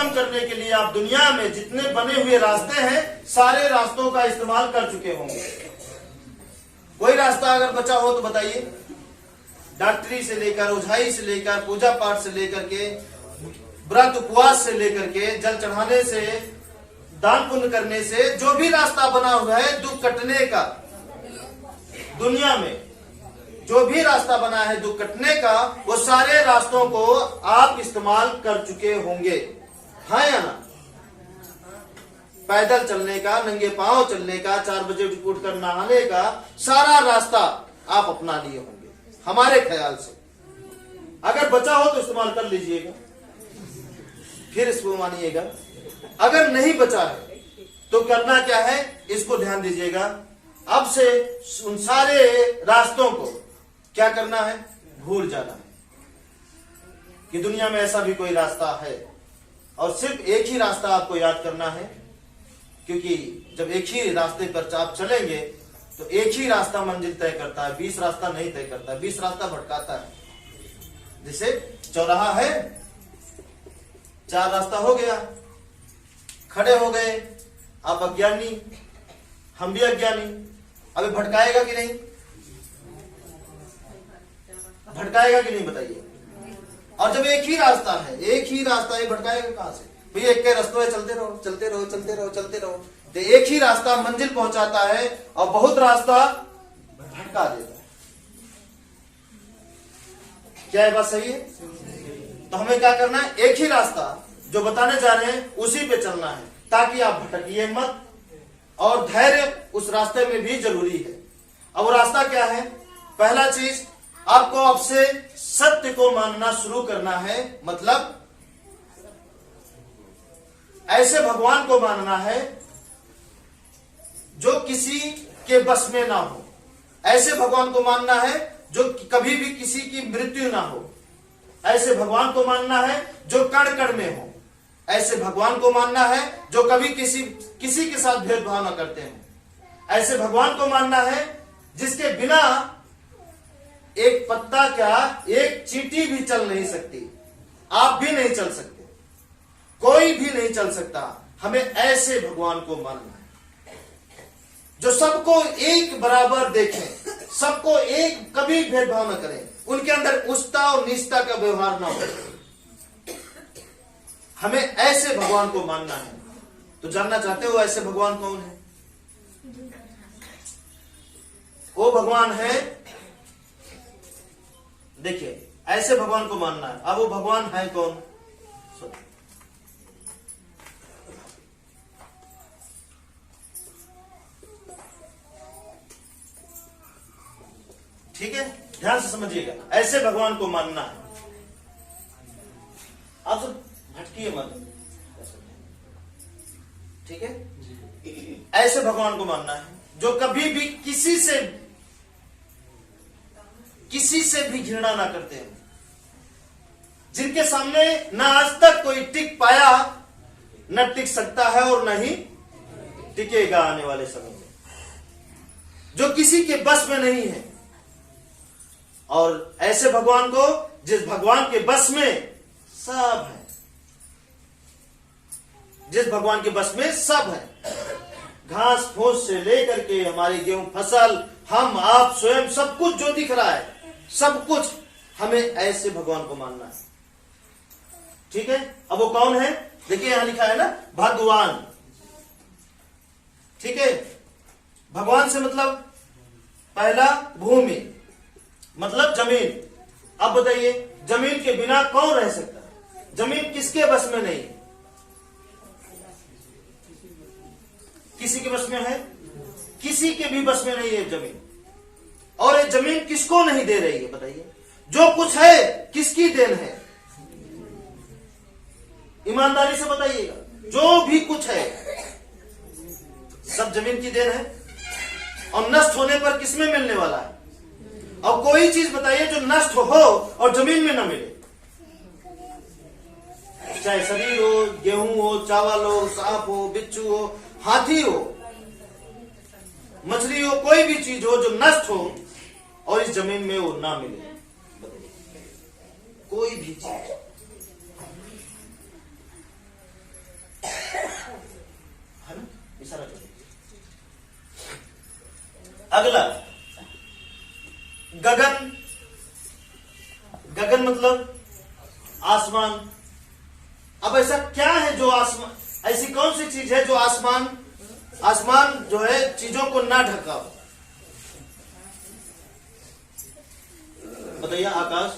खत्म करने के लिए आप दुनिया में जितने बने हुए रास्ते हैं सारे रास्तों का इस्तेमाल कर चुके होंगे। कोई रास्ता अगर बचा हो तो बताइए। डॉक्टरी से लेकर, ओझाई से लेकर, पूजा पाठ से लेकर के, व्रत उपवास से लेकर के, जल चढ़ाने से, दान पुण्य करने से, जो भी रास्ता बना हुआ है दुख कटने का, दुनिया में जो भी रास्ता बना है दुख कटने का, वो सारे रास्तों को आप इस्तेमाल कर चुके होंगे, हाँ या ना? पैदल चलने का, नंगे पांव चलने का, 4 बजे उठ कर नहाने का, सारा रास्ता आप अपना लिए होंगे हमारे ख्याल से। अगर बचा हो तो इस्तेमाल कर लीजिएगा, फिर इसको मानिएगा। अगर नहीं बचा है तो करना क्या है, इसको ध्यान दीजिएगा। अब से उन सारे रास्तों को क्या करना है, भूल जाना है कि दुनिया में ऐसा भी कोई रास्ता है, और सिर्फ एक ही रास्ता आपको याद करना है, क्योंकि जब एक ही रास्ते पर आप चलेंगे तो एक ही रास्ता मंजिल तय करता है, 20 रास्ता नहीं तय करता, 20 रास्ता भटकाता है। जैसे चौराहा है, 4 रास्ता हो गया, खड़े हो गए, आप अज्ञानी, हम भी अज्ञानी, अभी भटकाएगा कि नहीं, भटकाएगा कि नहीं बताइए। और जब एक ही रास्ता है, एक ही रास्ता, ये भटकाएगा कहां से भैया? एक के रास्तों में चलते रहो, चलते रहो, चलते रहो, चलते रहो, तो एक ही रास्ता मंजिल पहुंचाता है और बहुत रास्ता भटका देता है। क्या ये बात सही है? तो हमें क्या करना है, एक ही रास्ता जो बताने जा रहे हैं उसी पे चलना है, ताकि आप भटकिए मत। और धैर्य उस रास्ते में भी जरूरी है। अब वो रास्ता क्या है? पहला चीज, आपको अब से सत्य को मानना शुरू करना है। मतलब ऐसे भगवान को मानना है जो किसी के बस में ना हो, ऐसे भगवान को मानना है जो कभी भी किसी की मृत्यु ना हो, ऐसे भगवान को मानना है जो कण कण में हो, ऐसे भगवान को मानना है जो कभी किसी के साथ भेदभाव न करते हैं, ऐसे भगवान को मानना है जिसके बिना एक पत्ता क्या, एक चींटी भी चल नहीं सकती, आप भी नहीं चल सकते, कोई भी नहीं चल सकता। हमें ऐसे भगवान को मानना है जो सबको एक बराबर देखें, सबको एक, कभी भेदभाव न करें, उनके अंदर उच्चता और नीचता का व्यवहार ना हो। हमें ऐसे भगवान को मानना है। तो जानना चाहते हो ऐसे भगवान कौन है? वो भगवान है, देखिए ऐसे भगवान को मानना है। अब वो भगवान है कौन? ठीक है, ध्यान से समझिएगा। ऐसे भगवान को मानना है। आप सब भटकिए मत, ठीक है? ऐसे भगवान को मानना है जो कभी भी किसी से भी घृणा ना करते हैं, जिनके सामने ना आज तक कोई टिक पाया, न टिक सकता है और न ही टिकेगा आने वाले समय में, जो किसी के बस में नहीं है। और ऐसे भगवान को, जिस भगवान के बस में सब है, जिस भगवान के बस में सब है, घास फूस से लेकर के हमारी गेहूं फसल, हम आप स्वयं, सब कुछ जो दिख रहा है, सब कुछ हमें ऐसे भगवान को मानना है। ठीक है? अब वो कौन है? देखिए यहां लिखा है ना, भगवान। ठीक है? भगवान से मतलब पहला भूमि, मतलब जमीन। अब बताइए, जमीन के बिना कौन रह सकता है? जमीन किसके बस में नहीं? किसी के बस में है? किसी के भी बस में नहीं है जमीन। और ये जमीन किसको नहीं दे रही है बताइए? जो कुछ है किसकी देन है? ईमानदारी से बताइएगा, जो भी कुछ है सब जमीन की देन है। और नष्ट होने पर किसमें मिलने वाला है? और कोई चीज बताइए जो नष्ट हो और जमीन में न मिले, चाहे शरीर हो, गेहूं हो, चावल हो, सांप हो, बिच्छू हो, हाथी हो, मछली हो, कोई भी चीज हो जो नष्ट हो और इस जमीन में वो ना मिले, कोई भी चीज। अगला गगन। गगन मतलब आसमान। अब ऐसा क्या है जो आसमान, ऐसी कौन सी चीज है जो आसमान जो है चीजों को ना ढका हो? बताइए। आकाश,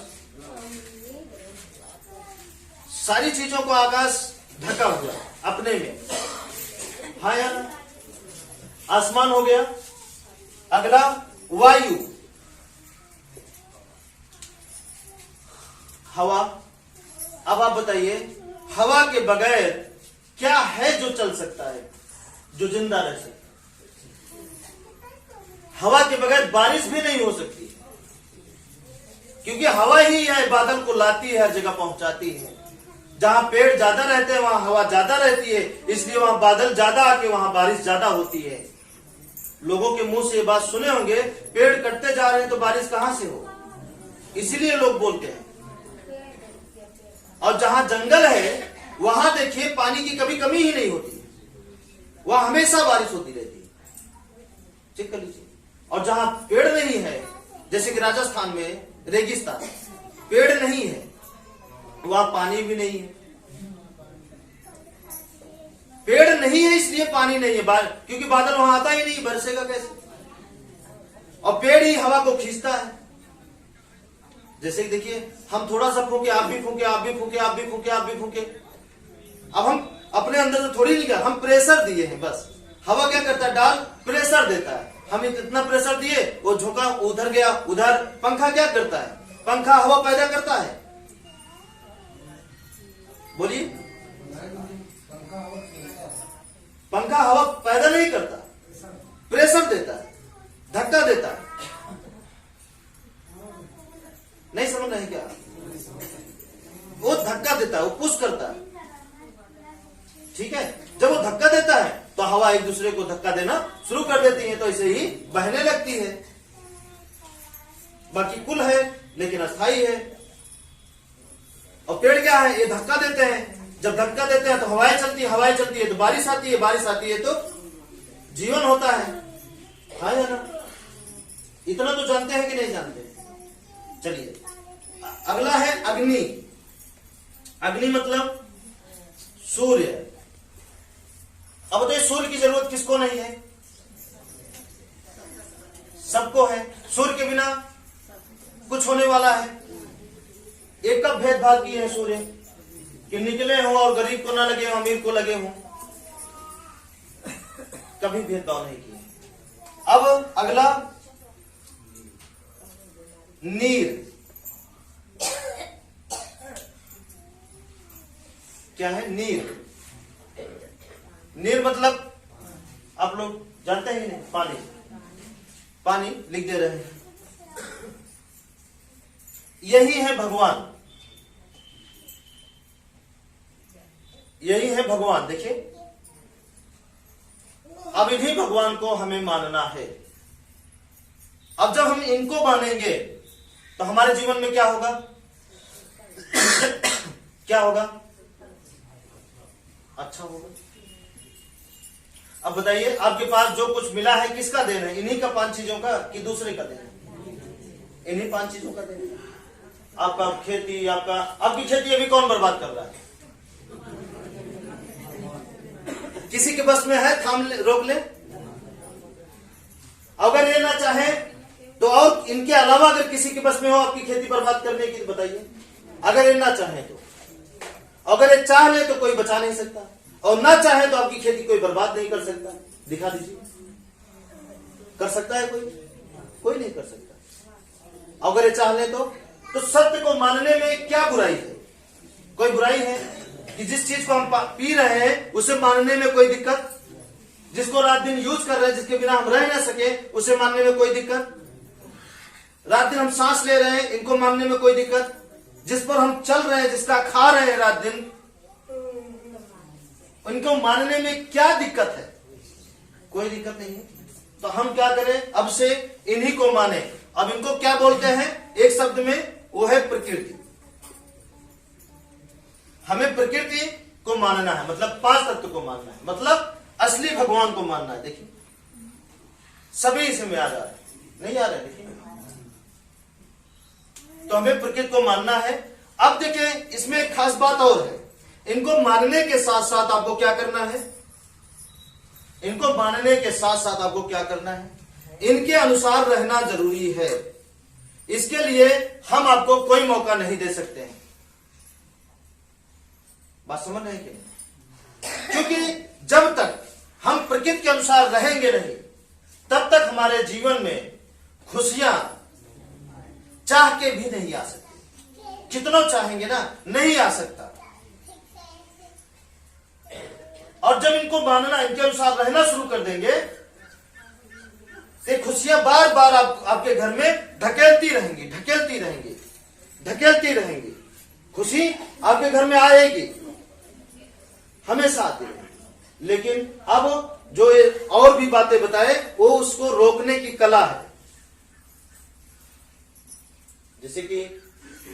सारी चीजों को आकाश ढका हुआ अपने में। हाँ या ना? आसमान हो गया। अगला वायु, हवा। अब आप बताइए, हवा के बगैर क्या है जो चल सकता है, जो जिंदा रह सकता है? हवा के बगैर बारिश भी नहीं हो सकती, क्योंकि हवा ही है बादल को लाती है, हर जगह पहुंचाती है। जहां पेड़ ज्यादा रहते हैं वहां हवा ज्यादा रहती है, इसलिए वहां बादल ज्यादा आके वहां बारिश ज्यादा होती है। लोगों के मुंह से ये बात सुने होंगे, पेड़ कटते जा रहे हैं तो बारिश कहां से हो, इसीलिए लोग बोलते हैं। और जहां जंगल है वहां देखिए पानी की कभी कमी ही नहीं होती, वहां हमेशा बारिश होती रहती है। चेक कर लीजिए। और जहां पेड़ नहीं है, जैसे कि राजस्थान में रेगिस्तान, पेड़ नहीं है, वहां पानी भी नहीं है। पेड़ नहीं है इसलिए पानी नहीं है, क्योंकि बादल वहां आता ही नहीं, बरसेगा कैसे? और पेड़ ही हवा को खींचता है। जैसे कि देखिए, हम थोड़ा सा फूके, आप भी फूके, आप भी फूके, आप भी फूके, आप भी फूके। अब हम अपने अंदर से थोड़ी नहीं, हम प्रेशर दिए हैं बस। हवा क्या करता है? डाल प्रेशर देता है। हम इतना प्रेशर दिए, वो झोंका उधर गया उधर। पंखा क्या करता है? पंखा हवा पैदा करता है। बोलिए। पंखा हवा पैदा नहीं करता, प्रेशर देता है, धक्का देता है। नहीं समझ रहे क्या? वो धक्का देता है, वो पुश करता है। ठीक है। जब वो धक्का देता है तो हवा एक दूसरे को धक्का देना शुरू कर देती है, तो ऐसे ही बहने लगती है। बाकी कुल है लेकिन अस्थाई है। और पेड़ क्या है? ये धक्का देते हैं। जब धक्का देते हैं तो हवाएं चलती है, हवाएं चलती है तो बारिश आती है, बारिश आती है तो जीवन होता है। हाँ या ना? इतना तो जानते हैं कि नहीं जानते? चलिए, अगला है अग्नि। अग्नि मतलब सूर्य। अब बताइए, सूर्य की जरूरत किसको नहीं है? सबको है। सूर्य के बिना कुछ होने वाला है? एक कब भेदभाव किए हैं सूर्य कि निकले हो और गरीब को ना लगे हो, अमीर को लगे हो? कभी भेदभाव नहीं किए। अब अगला नीर। क्या है नीर? नीर मतलब आप लोग जानते हैं नहीं? पानी। पानी लिख दे रहे हैं। यही है भगवान, यही है भगवान। देखिए, अब इन्हीं भगवान को हमें मानना है। अब जब हम इनको मानेंगे तो हमारे जीवन में क्या होगा? क्या होगा? अच्छा होगा। अब बताइए, आपके पास जो कुछ मिला है किसका देन है? इन्हीं का 5 चीजों का कि दूसरे का देन है? इन्हीं 5 चीजों का देन है। आपका खेती, आपकी खेती अभी कौन बर्बाद कर रहा है? किसी के बस में है थाम ले, रोक ले? अगर ये ना चाहे तो, और इनके अलावा अगर किसी के बस में हो आपकी खेती बर्बाद करने की, बताइए। अगर ये ना चाहे तो, अगर ये चाह ले तो कोई बचा नहीं सकता, और ना चाहे तो आपकी खेती कोई बर्बाद नहीं कर सकता। दिखा दीजिए, कर सकता है कोई? कोई नहीं कर सकता। अगर ये चाह ले तो सत्य को मानने में क्या बुराई है? कोई बुराई है कि जिस चीज को हम पी रहे हैं उसे मानने में कोई दिक्कत? जिसको रात दिन यूज कर रहे हैं, जिसके बिना हम रह ना सके, उसे मानने में कोई दिक्कत? रात दिन हम सांस ले रहे हैं, इनको मानने में कोई दिक्कत? जिस पर हम चल रहे हैं, जिसका खा रहे हैं रात दिन, उनको मानने में क्या दिक्कत है? कोई दिक्कत नहीं है। तो हम क्या करें? अब से इन्हीं को माने। अब इनको क्या बोलते हैं एक शब्द में? वो है प्रकृति। हमें प्रकृति को मानना है, मतलब 5 तत्व को मानना है, मतलब असली भगवान को मानना है। देखिए, सभी इसमें आ जा रहे हैं, नहीं आ रहे देखिए। तो हमें प्रकृति को मानना है। अब देखिए इसमें एक खास बात और है, इनको मानने के साथ साथ आपको क्या करना है, इनको मानने के साथ साथ आपको क्या करना है, इनके अनुसार रहना जरूरी है। इसके लिए हम आपको कोई मौका नहीं दे सकते हैं। बात समझ रहे हैं कि नहीं? क्योंकि जब तक हम प्रकृति के अनुसार रहेंगे नहीं, तब तक हमारे जीवन में खुशियां चाह के भी नहीं आ सकती। कितना चाहेंगे ना, नहीं आ सकता। और जब इनको मानना, इनके अनुसार रहना शुरू कर देंगे, तो खुशियां बार बार आपके घर में ढकेलती रहेंगी, ढकेलती रहेंगी, ढकेलती रहेंगी। खुशी आपके घर में आएगी, हमेशा आती रहेगी। लेकिन अब जो ये और भी बातें बताए, वो उसको रोकने की कला है। जैसे कि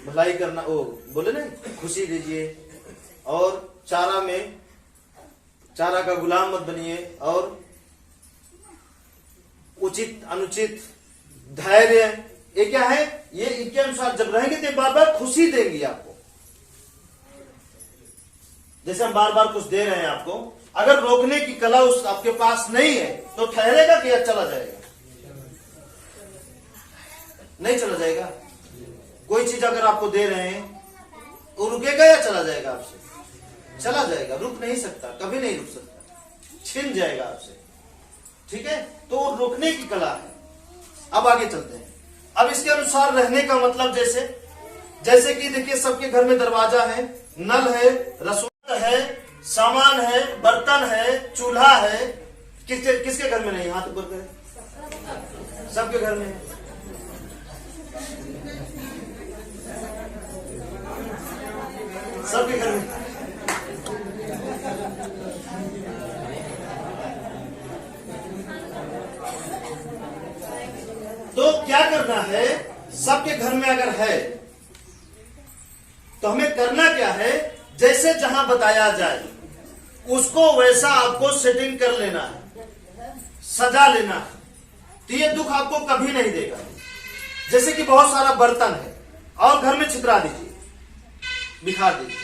भलाई करना, वो बोले ना, खुशी दीजिए, और चारा का गुलाम मत बनिए, और उचित अनुचित धैर्य, ये क्या है, ये इनके अनुसार जब रहेंगे तो बार बार खुशी देंगी आपको। जैसे हम बार बार कुछ दे रहे हैं आपको, अगर रोकने की कला उस आपके पास नहीं है तो ठहरेगा कि चला जाएगा? नहीं चला जाएगा। कोई चीज अगर आपको दे रहे हैं, वो रुकेगा या चला जाएगा आपसे? चला जाएगा, रुक नहीं सकता, कभी नहीं रुक सकता, छिन जाएगा आपसे। ठीक है, तो रोकने की कला है। अब आगे चलते हैं। अब इसके अनुसार रहने का मतलब, जैसे कि देखिए सबके घर में दरवाजा है, नल है, रसोई है, सामान है, बर्तन है, चूल्हा है। किसके घर में नहीं? हाथ ऊपर करें। सबके घर में है। सबके घर में। तो क्या करना है, सबके घर में अगर है तो हमें करना क्या है, जैसे जहां बताया जाए उसको वैसा आपको सेटिंग कर लेना है, सजा लेना है। तो ये दुख आपको कभी नहीं देगा। जैसे कि बहुत सारा बर्तन है और घर में छितरा दीजिए, बिखार दीजिए।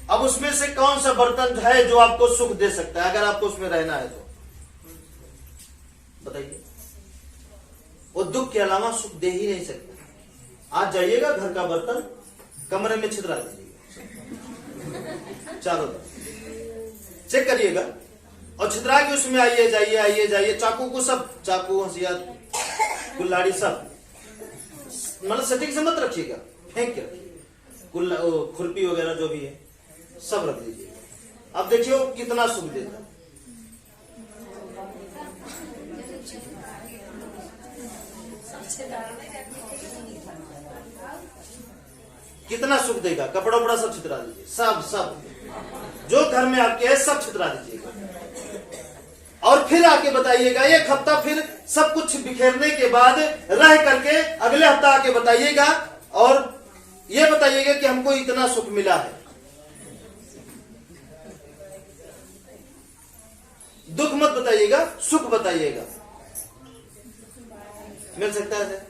अब उसमें से कौन सा बर्तन है जो आपको सुख दे सकता है, अगर आपको उसमें रहना है तो बताइए। वो दुख के अलावा सुख दे ही नहीं सकता। आज जाइएगा, घर का बर्तन कमरे में छितरा दीजिएगा, चारों चेक करिएगा, और छितरा के उसमें आइए जाइए, चाकू को सब, चाकू, हंसिया, कुल्हाड़ी सब, मतलब सेटिंग से मत रखिएगा, फेंक के रखिएगा। खुरपी वगैरह जो भी है सब रख दीजिएगा। अब देखिए वो कितना सुख देता है। कितना सुख देगा। कपड़ा उपड़ा सब छितरा दीजिए, सब जो घर में आपके है सब छितरा दीजिएगा। और फिर आके बताइएगा, एक हफ्ता फिर सब कुछ बिखेरने के बाद रह करके अगले हफ्ता आके बताइएगा, और ये बताइएगा कि हमको इतना सुख मिला है। दुख मत बताइएगा, सुख बताइएगा। मिल सकता है?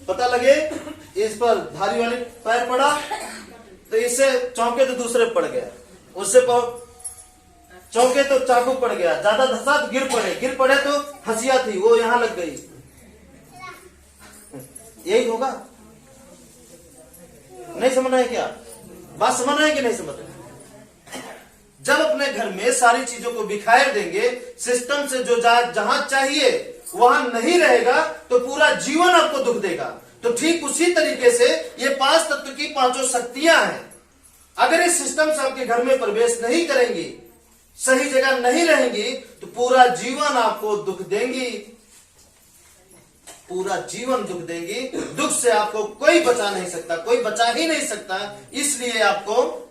पता लगे इस पर धारी वाले पैर पड़ा तो इससे चौंके तो दूसरे पड़ गया, उससे चौंके तो चाकू पड़ गया, ज्यादा धसा तो गिर पड़े तो हंसिया थी वो यहां लग गई। यही होगा। नहीं समझना है क्या? बात समझना है कि नहीं समझ रहे? जब अपने घर में सारी चीजों को बिखेर देंगे, सिस्टम से जो जहां चाहिए वहां नहीं रहेगा, तो पूरा जीवन आपको दुख देगा। तो ठीक उसी तरीके से ये 5 तत्व की 5 शक्तियां हैं। अगर इस सिस्टम से आपके घर में प्रवेश नहीं करेंगी, सही जगह नहीं रहेंगी, तो पूरा जीवन आपको दुख देंगी, पूरा जीवन दुख देंगी। दुख से आपको कोई बचा नहीं सकता, कोई बचा ही नहीं सकता। इसलिए आपको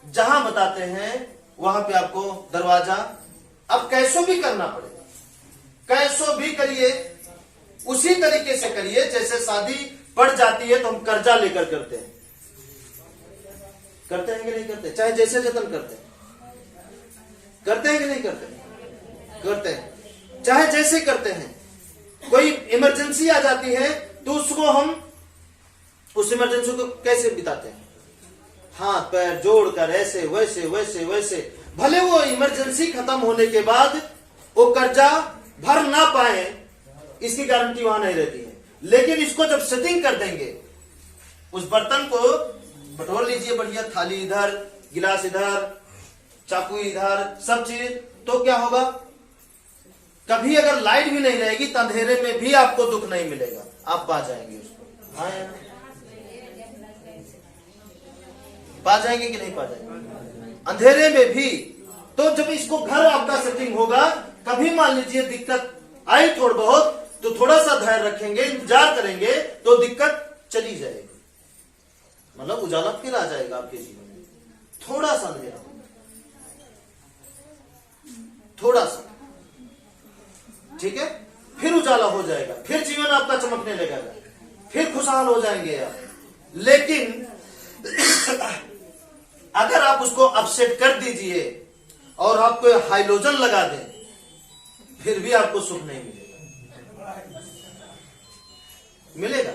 जहां बताते हैं वहां पे आपको दरवाजा अब कैसो भी करना पड़ेगा, कैसो भी करिए, उसी तरीके से करिए जैसे शादी पड़ जाती है तो हम कर्जा लेकर करते हैं कि नहीं करते? चाहे जैसे जतन करते हैं, करते हैं कि नहीं करते? करते हैं, चाहे जैसे करते हैं। कोई इमरजेंसी आ जाती है तो उसको हम उस इमरजेंसी को कैसे बिताते हैं? हाथ पैर जोड़कर ऐसे वैसे वैसे वैसे। भले वो इमरजेंसी खत्म होने के बाद वो कर्जा भर ना पाए, इसकी गारंटी वहां नहीं रहती है, लेकिन इसको जब सेटिंग कर देंगे, उस बर्तन को बटोर लीजिए बढ़िया, थाली इधर, गिलास इधर, चाकू इधर, सब चीज, तो क्या होगा? कभी अगर लाइट भी नहीं रहेगी तो अंधेरे में भी आपको दुख नहीं मिलेगा, आप पा जाएंगे उसको। हाँ यार, पा जाएंगे कि नहीं पा जाएंगे? अंधेरे में भी। तो जब इसको घर आपका सेटिंग होगा, कभी मान लीजिए दिक्कत आई थोड़ा बहुत, तो थोड़ा सा धैर्य रखेंगे, इंतजार करेंगे, तो दिक्कत चली जाएगी, मतलब उजाला फिर आ जाएगा आपके जीवन में। थोड़ा सा अंधेरा, थोड़ा सा, ठीक है, फिर उजाला हो जाएगा, फिर जीवन आपका चमकने लगेगा, फिर खुशहाल हो जाएंगे आप। लेकिन अगर आप उसको अपसेट कर दीजिए और आपको हाइलोजन लगा दें, फिर भी आपको सुख नहीं मिलेगा। मिलेगा?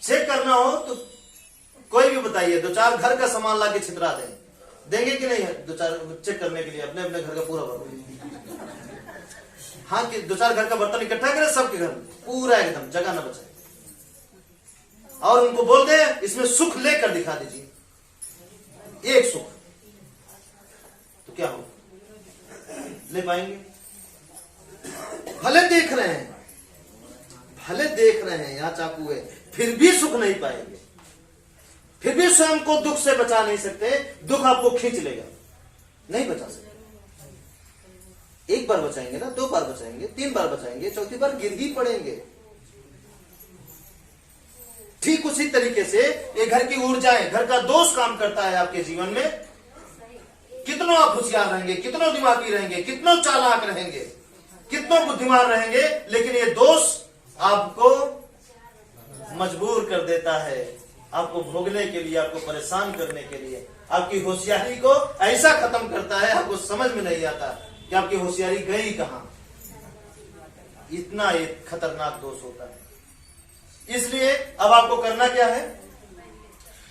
चेक करना हो तो कोई भी बताइए, 2-4 घर का सामान लाके छितरा देंगे कि नहीं है? 2-4 चेक करने के लिए अपने अपने घर का पूरा बर्तन, हाँ, कि 2-4 घर का बर्तन इकट्ठा करें सबके घर में, पूरा एकदम, जगह न बचाए, और उनको बोल दे इसमें सुख लेकर दिखा दीजिए, एक सुख, तो क्या हो? ले पाएंगे? भले देख रहे हैं, भले देख रहे हैं, यहां चाकू है, फिर भी सुख नहीं पाएंगे, फिर भी स्वयं को दुख से बचा नहीं सकते, दुख आपको खींच लेगा, नहीं बचा सकते। एक बार बचाएंगे ना, 2 बार बचाएंगे, 3 बार बचाएंगे, चौथी बार गिर ही पड़ेंगे। ठीक उसी तरीके से ये घर की ऊर्जाएं, घर का दोष काम करता है आपके जीवन में। कितनों आप होशियार रहेंगे, कितनों दिमागी रहेंगे, कितनों चालाक रहेंगे, कितनों बुद्धिमान रहेंगे, लेकिन ये दोष आपको मजबूर कर देता है, आपको भोगने के लिए, आपको परेशान करने के लिए, आपकी होशियारी को ऐसा खत्म करता है, आपको समझ में नहीं आता कि आपकी होशियारी गई कहां। इतना एक खतरनाक दोष होता है। इसलिए अब आपको करना क्या है?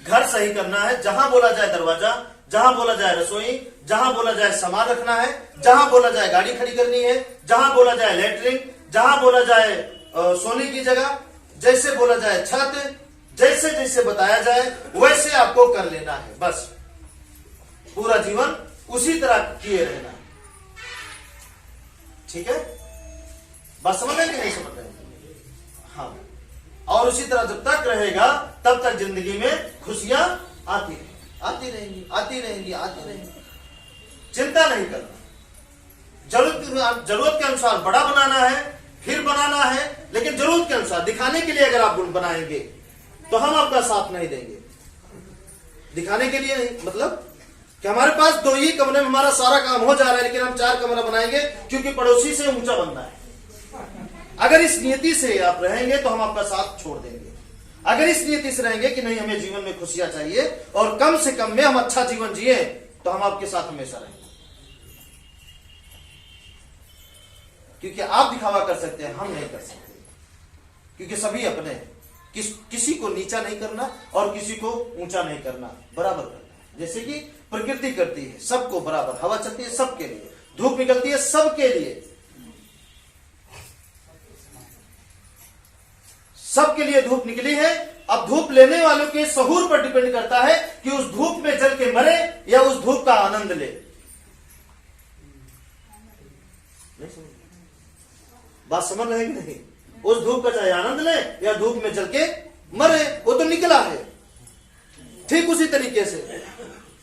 घर सही करना है। जहां बोला जाए दरवाजा, जहां बोला जाए रसोई, जहां बोला जाए सामान रखना है, जहां बोला जाए गाड़ी खड़ी करनी है, जहां बोला जाए लेटरिन, जहां बोला जाए सोने की जगह, जैसे बोला जाए छत, जैसे जैसे बताया जाए वैसे आपको कर लेना है। बस पूरा जीवन उसी तरह किए रहना है। ठीक है? बस समझ रहे कि नहीं समझ रहे? हाँ, और उसी तरह जब तक रहेगा तब तक जिंदगी में खुशियां आती रहेंगी, आती रहेंगी, आती रहेंगी, आती रहेंगी। चिंता नहीं करना। जरूरत के अनुसार बड़ा बनाना है, फिर बनाना है, लेकिन जरूरत के अनुसार, दिखाने के लिए अगर आप बनाएंगे तो हम आपका साथ नहीं देंगे। दिखाने के लिए नहीं, मतलब कि हमारे पास 2 ही कमरे में हमारा सारा काम हो जा रहा है, लेकिन हम 4 कमरा बनाएंगे क्योंकि पड़ोसी से ऊंचा बनना है। अगर इस नियति से आप रहेंगे तो हम आपका साथ छोड़ देंगे। अगर इस नियति से रहेंगे कि नहीं, हमें जीवन में खुशियां चाहिए और कम से कम में हम अच्छा जीवन जिए, तो हम आपके साथ हमेशा रहेंगे। क्योंकि आप दिखावा कर सकते हैं, हम नहीं कर सकते, क्योंकि सभी अपने हैं। किसी को नीचा नहीं करना और किसी को ऊंचा नहीं करना, बराबर करना है। जैसे कि प्रकृति करती है, सबको बराबर। हवा चलती है सबके लिए, धूप निकलती है सबके लिए, सबके लिए धूप निकली है। अब धूप लेने वालों के सहूर पर डिपेंड करता है कि उस धूप में जल के मरे या उस धूप का आनंद ले। नहीं समझ, बात समझ रहे कि नहीं? उस धूप का चाहे आनंद ले या धूप में जल के मरे, वो तो निकला है। ठीक उसी तरीके से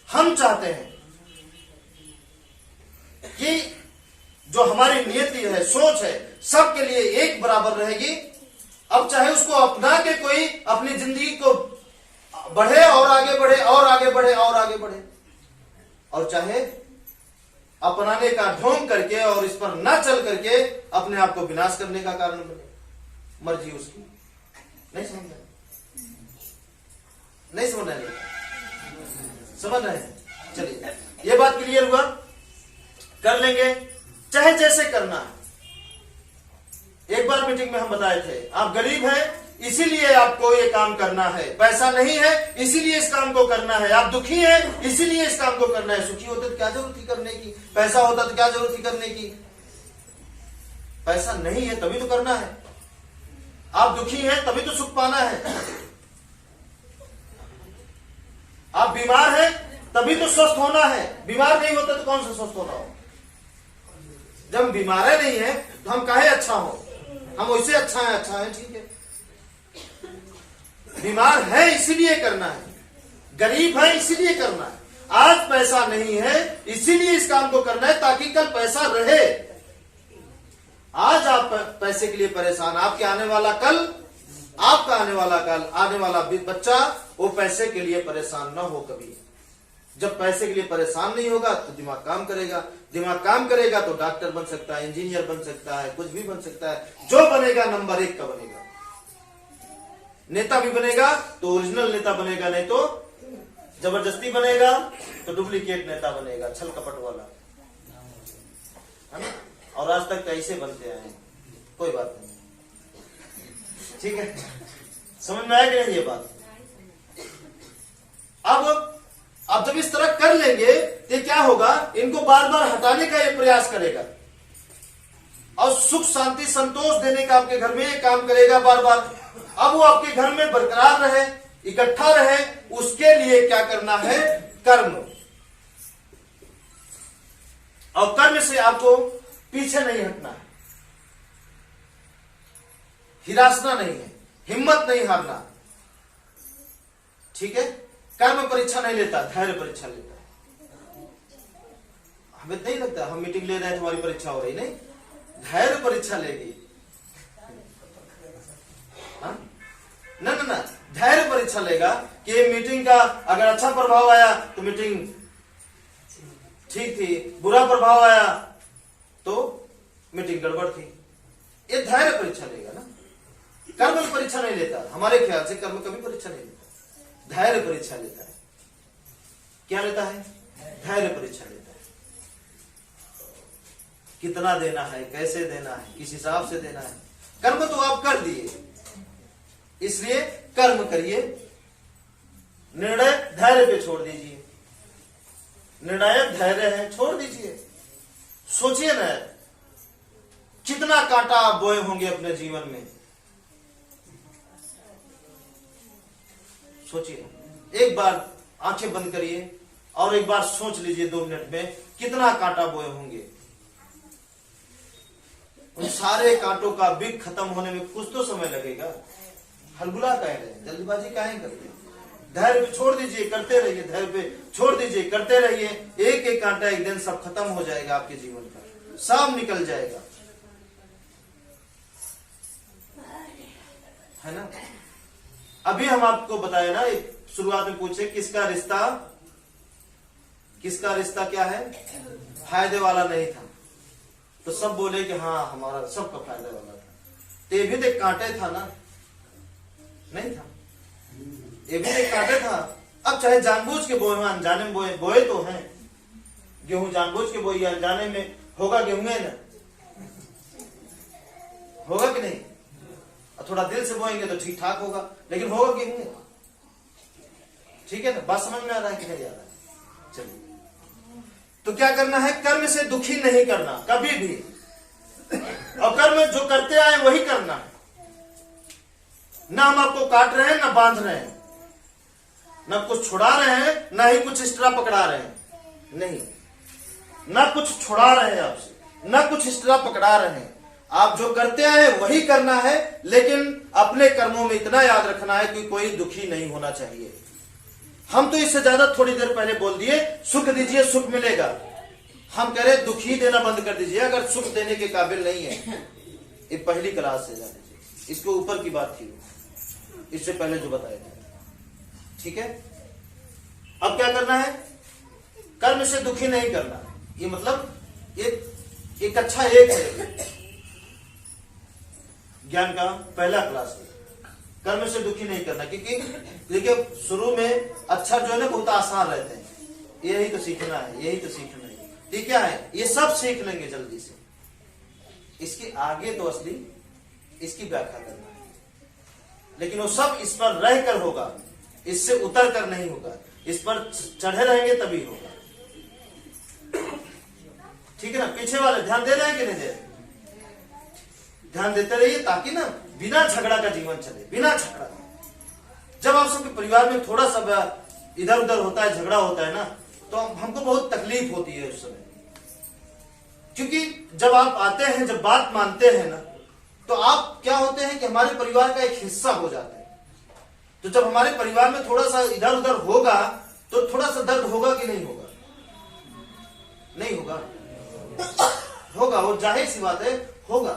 हम चाहते हैं कि जो हमारी नियति है, सोच है, सबके लिए एक बराबर रहेगी। अब चाहे उसको अपना के कोई अपनी जिंदगी को बढ़े और आगे बढ़े और आगे बढ़े और आगे बढ़े, और चाहे अपनाने का ढोंग करके और इस पर ना चल करके अपने आप को विनाश करने का कारण बने, मर्जी उसकी। नहीं समझ रहे? नहीं समझ रहे? समझ रहे हैं? चलिए, ये बात क्लियर हुआ। कर लेंगे, चाहे जैसे करना है। एक बार मीटिंग में हम बताए थे, आप गरीब हैं इसीलिए आपको ये काम करना है, पैसा नहीं है इसीलिए इस काम को करना है, आप दुखी हैं इसीलिए इस काम को करना है। सुखी होते तो क्या जरूरत थी करने की, पैसा होता तो क्या जरूरत थी करने की। पैसा नहीं है तभी तो करना है, आप दुखी हैं तभी तो सुख पाना है, आप बीमार हैं तभी तो स्वस्थ होना है, बीमार नहीं होता तो कौन सा स्वस्थ होना हो। जब बीमार नहीं है तो हम काहे अच्छा हो, हम वैसे अच्छा है ठीक है। बीमार है इसीलिए करना है, गरीब है इसीलिए करना है, आज पैसा नहीं है इसीलिए इस काम को करना है ताकि कल पैसा रहे। आज आप पैसे के लिए परेशान, आपके आने वाला कल, आपका आने वाला कल, आने वाला बच्चा वो पैसे के लिए परेशान ना हो कभी। जब पैसे के लिए परेशान नहीं होगा तो दिमाग काम करेगा, दिमाग काम करेगा तो डॉक्टर बन सकता है, इंजीनियर बन सकता है, कुछ भी बन सकता है। जो बनेगा नंबर 1 का बनेगा, नेता भी बनेगा तो ओरिजिनल नेता बनेगा, नहीं तो जबरदस्ती बनेगा तो डुप्लीकेट नेता बनेगा, छल कपट वाला, है ना। और आज तक कैसे बनते आए, कोई बात नहीं, ठीक है। समझ में आया कि नहीं ये बात। अब आप जब इस तरह कर लेंगे तो क्या होगा, इनको बार बार हटाने का ये प्रयास करेगा और सुख शांति संतोष देने का आपके घर में ये काम करेगा बार बार। अब वो आपके घर में बरकरार रहे, इकट्ठा रहे, उसके लिए क्या करना है, कर्म। और कर्म से आपको पीछे नहीं हटना है, हिरासना नहीं है, हिम्मत नहीं हारना, ठीक है। कर्म परीक्षा नहीं लेता, धैर्य परीक्षा लेता है। हमें नहीं लगता हम मीटिंग ले रहे हैं तुम्हारी परीक्षा हो रही, नहीं, धैर्य परीक्षा लेगी। ना धैर्य परीक्षा लेगा कि मीटिंग का अगर अच्छा प्रभाव आया तो मीटिंग ठीक थी, बुरा प्रभाव आया तो मीटिंग गड़बड़ थी। ये धैर्य परीक्षा लेगा ना, कर्म परीक्षा नहीं लेता। हमारे ख्याल से कर्म कभी परीक्षा नहीं लेता, धैर्य परीक्षा लेता है। क्या लेता है, धैर्य परीक्षा लेता है। कितना देना है, कैसे देना है, किस हिसाब से देना है। कर्म तो आप कर दिए, इसलिए कर्म करिए, निर्णय धैर्य पे छोड़ दीजिए। निर्णायक धैर्य है, छोड़ दीजिए। सोचिए ना कितना कांटा आप बोए होंगे अपने जीवन में, सोचिए। एक बार आंखें बंद करिए और एक बार सोच लीजिए 2 मिनट में कितना कांटा बोए होंगे। उन सारे कांटों का बिग खत्म होने में कुछ तो समय लगेगा। हलगुला कह रहे हैं, जल्दबाजी काहे करते हैं। धैर्य पे छोड़ दीजिए, करते रहिए, धैर्य पे छोड़ दीजिए, करते रहिए। एक एक कांटा एक दिन सब खत्म हो जाएगा, आपके जीवन का सब निकल जाएगा, है ना। अभी हम आपको बताए ना, शुरुआत में पूछे किसका रिश्ता क्या है, फायदे वाला नहीं था, तो सब बोले कि हाँ हमारा सबका फायदे वाला था। तो ये भी तो एक कांटे था ना, नहीं था, ये भी एक कांटे था। अब चाहे जानबूझ के बोए, अनजाने में बोए तो हैं। गेहूं जानबूझ के बोई, अनजाने में होगा गेहूं ना, होगा कि नहीं। थोड़ा दिल से बोएंगे तो ठीक ठाक होगा, लेकिन होगा गेहूं, ठीक है ना। बात समझ में आ रहा है कि नहीं आ रहा है। चलिए, तो क्या करना है, कर्म से दुखी नहीं करना कभी भी, और कर्म जो करते आए वही करना है। ना हम आपको काट रहे हैं, ना बांध रहे हैं, ना कुछ छुड़ा रहे हैं, ना ही कुछ एक्स्ट्रा पकड़ा रहे हैं, नहीं, ना कुछ छुड़ा रहे हैं आपसे, ना कुछ एक्स्ट्रा पकड़ा रहे हैं। आप जो करते आए वही करना है, लेकिन अपने कर्मों में इतना याद रखना है कि कोई दुखी नहीं होना चाहिए। हम तो इससे ज्यादा थोड़ी देर पहले बोल दिए, सुख दीजिए सुख मिलेगा। हम कह रहे दुखी देना बंद कर दीजिए अगर सुख देने के काबिल नहीं है। ये पहली क्लास से जा दीजिए, इसके ऊपर की बात थी, इससे पहले जो बताया था, ठीक है। अब क्या करना है, कर्म से दुखी नहीं करना। ये मतलब एक अच्छा एक है ज्ञान का पहला क्लास है, कर्म से दुखी नहीं करना। क्योंकि देखिए शुरू में अच्छा जो है ना बहुत आसान रहते हैं, यही तो सीखना है, यही तो सीखना है। ये क्या है, ये सब सीख लेंगे जल्दी से। इसके आगे तो असली इसकी व्याख्या करना है, लेकिन वो सब इस पर रह कर होगा, इससे उतर कर नहीं होगा, इस पर चढ़े रहेंगे तभी होगा। ठीक है ना। पीछे वाले ध्यान दे रहे हैं कि नहीं दे रहे? ध्यान देते रहिए ताकि ना बिना झगड़ा का जीवन चले, बिना झगड़ा। जब आप सबके परिवार में थोड़ा सा इधर उधर होता है, झगड़ा होता है ना, तो हमको बहुत तकलीफ होती है उस समय। क्योंकि जब आप आते हैं, जब बात मानते हैं ना, तो आप क्या होते हैं कि हमारे परिवार का एक हिस्सा हो जाते हैं। तो जब हमारे परिवार में थोड़ा सा इधर उधर होगा तो थोड़ा सा दर्द होगा कि नहीं होगा? नहीं होगा? होगा, वो जाहिर सी बात है, होगा।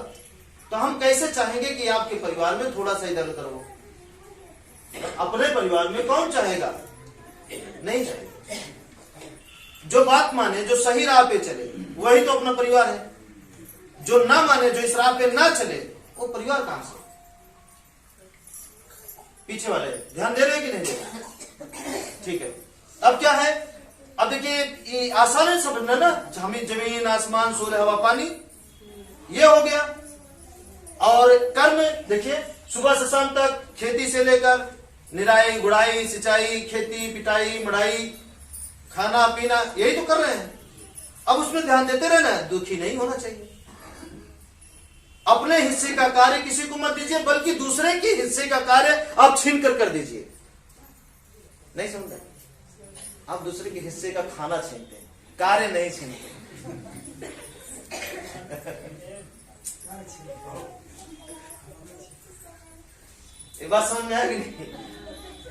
तो हम कैसे चाहेंगे कि आपके परिवार में थोड़ा सा इधर उधर हो? अपने परिवार में कौन चाहेगा? नहीं चाहेगा। जो बात माने, जो सही राह पे चले, वही तो अपना परिवार है। जो ना माने, जो इस राह पे ना चले, वो परिवार कहां से? पीछे वाले ध्यान दे रहे हैं कि नहीं दे रहे? ठीक है। अब क्या है, अब देखिए आसान है समझना ना, जमीन आसमान सूर्य हवा पानी, ये हो गया। और कर्म देखिए, सुबह से शाम तक खेती से लेकर निराई गुड़ाई सिंचाई खेती पिटाई मड़ाई खाना पीना, यही तो कर रहे हैं। अब उसमें ध्यान देते रहना, दुखी नहीं होना चाहिए। अपने हिस्से का कार्य किसी को मत दीजिए, बल्कि दूसरे के हिस्से का कार्य आप छीन कर दीजिए। नहीं समझे? आप दूसरे के हिस्से का खाना छीनते हैं, कार्य नहीं छीनते। ये बात समझ में आएगी नहीं?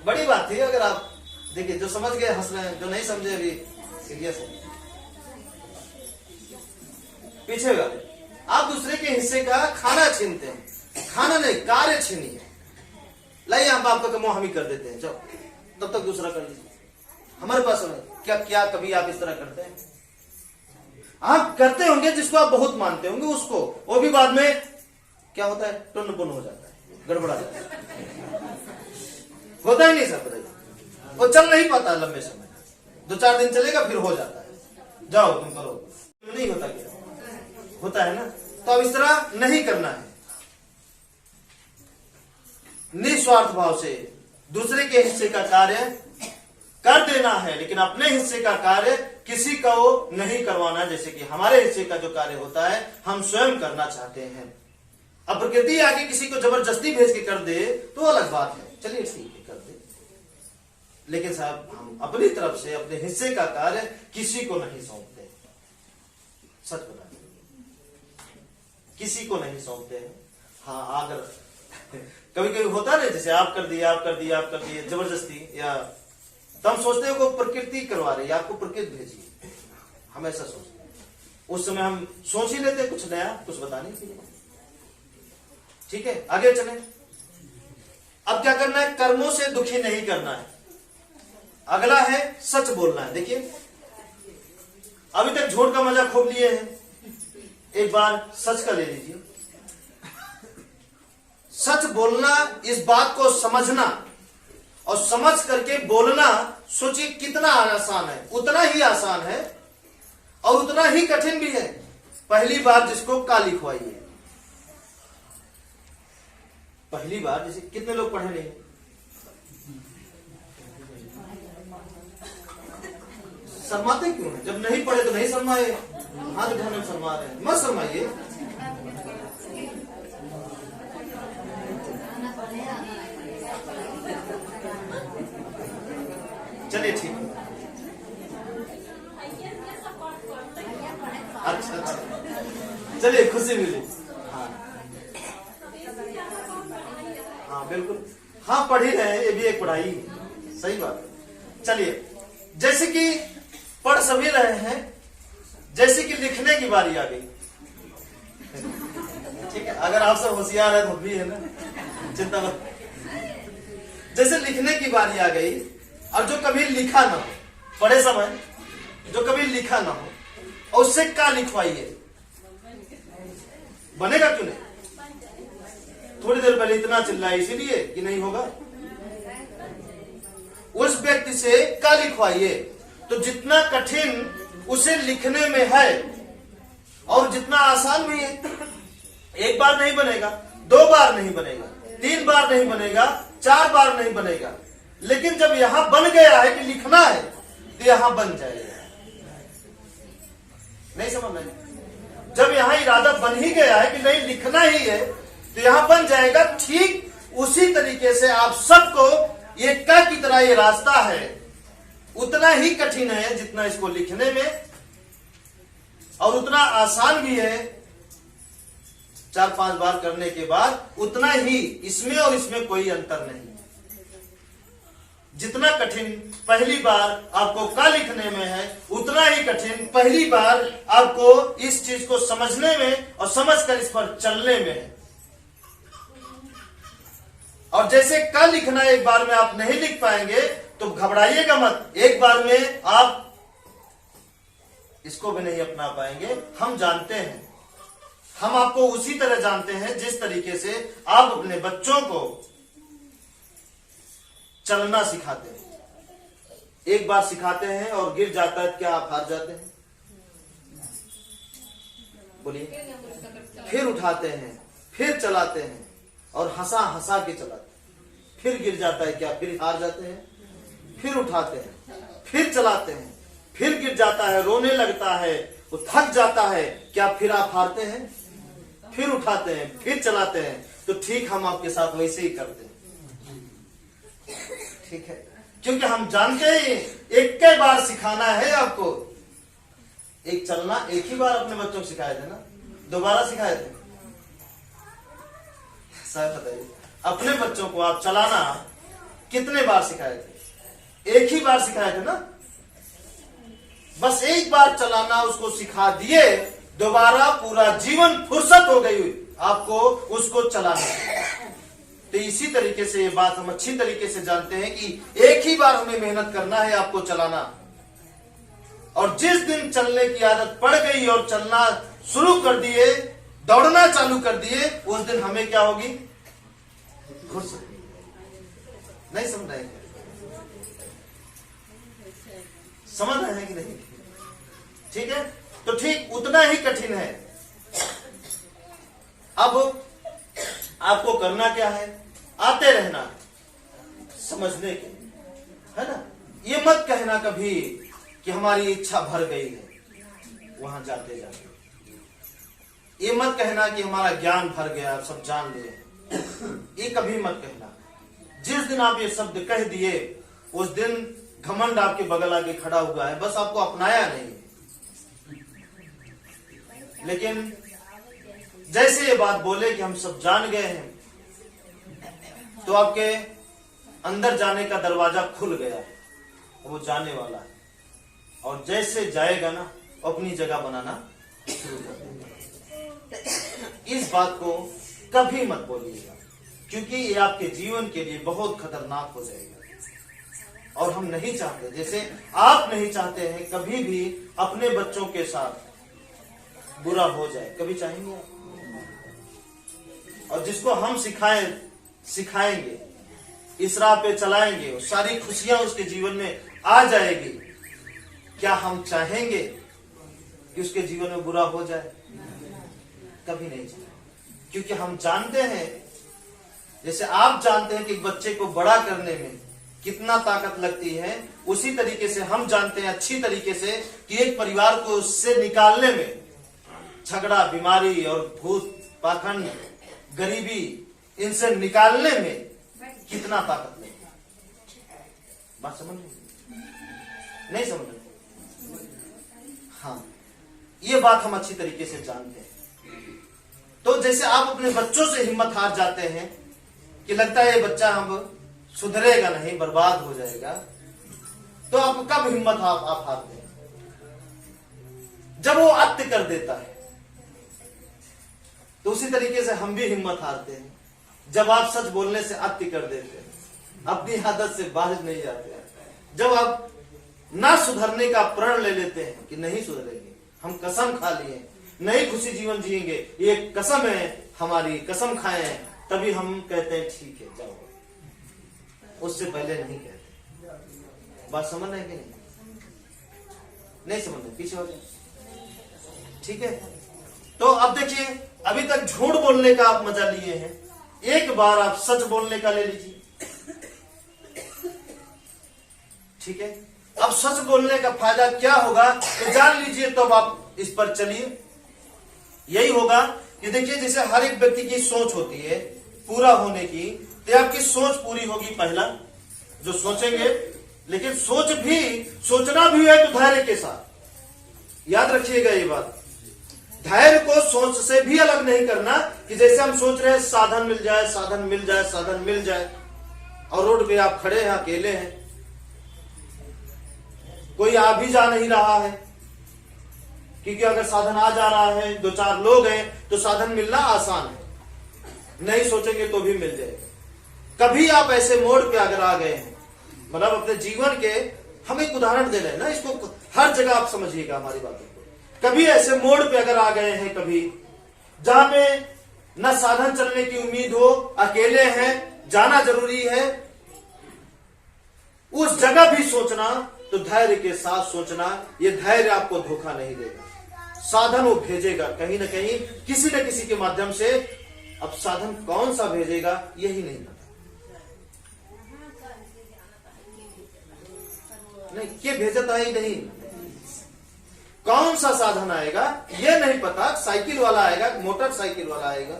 बड़ी बात थी। अगर आप देखिए, जो समझ गए हंस रहे हैं, जो नहीं समझे अभी सीरियस है। पीछे वाले, आप दूसरे के हिस्से का खाना छीनते हैं, खाना नहीं कार्य छीनिए। लाइए हम आपका कमो हम ही कर देते हैं, जाओ तब तक दूसरा कर लीजिए। हमारे पास क्या क्या कभी आप इस तरह करते हैं? आप करते होंगे, जिसको आप बहुत मानते होंगे उसको, वो भी बाद में क्या होता है, टुन पुन हो जाता है, गड़बड़ा जाता है, होता ही नहीं सर। बताइए, वो चल नहीं पाता लंबे समय, 2-4 दिन चलेगा फिर हो जाता है, जाओ तुम करो। नहीं होता क्या? होता है ना। तो अब इस तरह नहीं करना है। निस्वार्थ भाव से दूसरे के हिस्से का कार्य कर देना है, लेकिन अपने हिस्से का कार्य किसी को नहीं करवाना। जैसे कि हमारे हिस्से का जो कार्य होता है हम स्वयं करना चाहते हैं। अब प्रकृति आगे किसी को जबरदस्ती भेज के कर दे तो अलग बात है, चलिए ठीक है कर दे, लेकिन साहब हम अपनी तरफ से अपने हिस्से का कार्य किसी को नहीं सौंपते। सच बता, किसी को नहीं सौंपते हैं। हाँ, अगर कभी कभी होता है जैसे आप कर दिए जबरदस्ती, या तो हम सोचते हैं को प्रकृति करवा रही है, आपको प्रकृति भेजिए, हम ऐसा सोचते हैं। उस समय हम सोच ही लेते कुछ नया, कुछ बताने के लिए। ठीक है, आगे चले। अब क्या करना है? कर्मों से दुखी नहीं करना है। अगला है सच बोलना है। देखिए, अभी तक झूठ का मजा खूब लिए हैं, एक बार सच का ले लीजिए। सच बोलना, इस बात को समझना और समझ करके बोलना, सोचिए कितना आसान है। उतना ही आसान है और उतना ही कठिन भी है। पहली बार जिसको का लिखवाइए, पहली बार, जैसे कितने लोग पढ़े नहीं? शर्माते क्यों है? जब नहीं पढ़े तो नहीं शर्माए, हाथ उठाने में शर्मा रहे हैं, मत शर्माइए। चलिए ठीक है, अच्छा, चलिए खुशी मिली। हाँ बिल्कुल, हाँ पढ़ ही रहे हैं, ये भी एक पढ़ाई है, सही बात है। चलिए, जैसे कि पढ़ सभी रहे हैं, जैसे कि लिखने की बारी आ गई। ठीक है, अगर आप सब होशियार है तो भी है ना, चिंता मत। जैसे लिखने की बारी आ गई, और जो कभी लिखा ना हो, पढ़े समय जो कभी लिखा ना हो, और उससे का लिखवाइए, बनेगा क्यों नहीं? थोड़ी देर पहले इतना चिल्लाए इसीलिए कि नहीं होगा। उस व्यक्ति से का लिखवाइए, तो जितना कठिन उसे लिखने में है, और जितना आसान भी है, एक बार नहीं बनेगा, 2 बार नहीं बनेगा, 3 बार नहीं बनेगा, 4 बार नहीं बनेगा, लेकिन जब यहां बन गया है कि लिखना है तो यहां बन जाएगा। नहीं समझ रहे? जब यहां इरादा बन ही गया है कि नहीं लिखना ही है तो यहां बन जाएगा। ठीक उसी तरीके से आप सबको ये क की तरह ये रास्ता है, उतना ही कठिन है जितना इसको लिखने में, और उतना आसान भी है 4-5 बार करने के बाद, उतना ही इसमें और इसमें कोई अंतर नहीं। जितना कठिन पहली बार आपको क लिखने में है, उतना ही कठिन पहली बार आपको इस चीज को समझने में और समझकर इस पर चलने में है। और जैसे क लिखना एक बार में आप नहीं लिख पाएंगे तो घबराइएगा मत, एक बार में आप इसको भी नहीं अपना पाएंगे। हम जानते हैं, हम आपको उसी तरह जानते हैं जिस तरीके से आप अपने बच्चों को चलना सिखाते हैं। एक बार सिखाते हैं और गिर जाता है, क्या आप हार जाते हैं? बोलिए। फिर उठाते हैं, फिर चलाते हैं और हंसा हंसा के चलाते हैं। फिर गिर जाता है, क्या फिर हार जाते हैं? फिर उठाते हैं, फिर चलाते हैं, फिर गिर जाता है, रोने लगता है, वो थक जाता है, क्या फिर आप हारते हैं? फिर उठाते हैं, फिर चलाते हैं। तो ठीक हम आपके साथ वैसे ही करते हैं, ठीक है? क्योंकि हम जानते हैं एक कई बार सिखाना है आपको। एक चलना एक ही बार अपने बच्चों को सिखाए थे ना, दोबारा सिखाए थे? सर बताइए, अपने बच्चों को आप चलाना कितने बार सिखाए थे? एक ही बार सिखाए थे ना। बस एक बार चलाना उसको सिखा दिए, दोबारा पूरा जीवन फुर्सत हो गई आपको उसको चलाना। तो इसी तरीके से ये बात हम अच्छी तरीके से जानते हैं कि एक ही बार हमें मेहनत करना है आपको चलाना। और जिस दिन चलने की आदत पड़ गई और चलना शुरू कर दिए, दौड़ना चालू कर दिए, उस दिन हमें क्या होगी? खुश। नहीं समझ रहे हैं? समझ रहे हैं कि नहीं? ठीक है, तो ठीक उतना ही कठिन है। अब आपको करना क्या है? आते रहना, समझने के, है ना? ये मत कहना कभी कि हमारी इच्छा भर गई है वहां जाते जाते। ये मत कहना कि हमारा ज्ञान भर गया, सब जान लिए। ये कभी मत कहना। जिस दिन आप ये शब्द कह दिए, उस दिन घमंड आपके बगल आके खड़ा हुआ है, बस आपको अपनाया नहीं। लेकिन जैसे ये बात बोले कि हम सब जान गए हैं, तो आपके अंदर जाने का दरवाजा खुल गया, वो जाने वाला है। और जैसे जाएगा ना, अपनी जगह बनाना शुरू कर देगा। इस बात को कभी मत बोलिएगा, क्योंकि ये आपके जीवन के लिए बहुत खतरनाक हो जाएगा। और हम नहीं चाहते, जैसे आप नहीं चाहते हैं कभी भी अपने बच्चों के साथ बुरा हो जाए, कभी चाहेंगे आप? और जिसको हम सिखाएंगे, इस राह पे चलाएंगे, सारी खुशियां उसके जीवन में आ जाएगी। क्या हम चाहेंगे कि उसके जीवन में बुरा हो जाए? कभी नहीं चाहेंगे, क्योंकि हम जानते हैं, जैसे आप जानते हैं कि बच्चे को बड़ा करने में कितना ताकत लगती है, उसी तरीके से हम जानते हैं अच्छी तरीके से कि एक परिवार को उससे निकालने में, झगड़ा, बीमारी और भूत पाखंड, गरीबी, इनसे निकालने में कितना ताकत लगती है। बात समझ नहीं समझ रहे? हाँ, ये बात हम अच्छी तरीके से जानते हैं। तो जैसे आप अपने बच्चों से हिम्मत हार जाते हैं कि लगता है ये बच्चा हम सुधरेगा नहीं, बर्बाद हो जाएगा, तो आप कब हिम्मत आप हारते हैं? जब वो अत्य कर देता है। तो उसी तरीके से हम भी हिम्मत हारते हैं जब आप सच बोलने से अत्य कर देते हैं, अपनी आदत से बाहर नहीं जाते हैं। जब आप ना सुधरने का प्रण ले लेते हैं कि नहीं सुधरेंगे, हम कसम खा लिए, नई खुशी जीवन जिएंगे, ये कसम है हमारी, कसम खाए हैं, तभी हम कहते हैं ठीक है जाओ। उससे पहले नहीं कहते। बात समझ रहे कि नहीं? नहीं समझ में, पीछे हो जाए। ठीक है, तो अब देखिए, अभी तक झूठ बोलने का आप मजा लिए हैं, एक बार आप सच बोलने का ले लीजिए। ठीक है, अब सच बोलने का फायदा क्या होगा तो जान लीजिए, तब तो आप इस पर चलिए। यही होगा कि देखिए, जैसे हर एक व्यक्ति की सोच होती है पूरा होने की, तो आपकी सोच पूरी होगी पहला, जो सोचेंगे। लेकिन सोचना भी है तो धैर्य के साथ। याद रखिएगा ये बात, धैर्य को सोच से भी अलग नहीं करना कि जैसे हम सोच रहे हैं साधन मिल जाए, साधन मिल जाए, साधन मिल जाए, और रोड पे आप खड़े हैं, अकेले हैं, कोई आ भी जा नहीं रहा है, क्योंकि अगर साधन आ जा रहा है, 2-4 लोग हैं, तो साधन मिलना आसान है, नहीं सोचेंगे तो भी मिल जाएगा। कभी आप ऐसे मोड़ पे अगर आ गए हैं, मतलब अपने जीवन के, हम एक उदाहरण दे रहे हैं ना, इसको हर जगह आप समझिएगा हमारी बातों को। कभी ऐसे मोड़ पे अगर आ गए हैं, कभी जहां पे न साधन चलने की उम्मीद हो, अकेले हैं, जाना जरूरी है, उस जगह भी सोचना तो धैर्य के साथ सोचना। ये धैर्य आपको धोखा नहीं देगा, साधन वो भेजेगा कहीं ना कहीं, किसी न किसी के माध्यम से। अब साधन कौन सा भेजेगा यही नहीं पता, नहीं ये भेजता ही नहीं, कौन सा साधन आएगा ये नहीं पता। साइकिल वाला आएगा, मोटरसाइकिल वाला आएगा,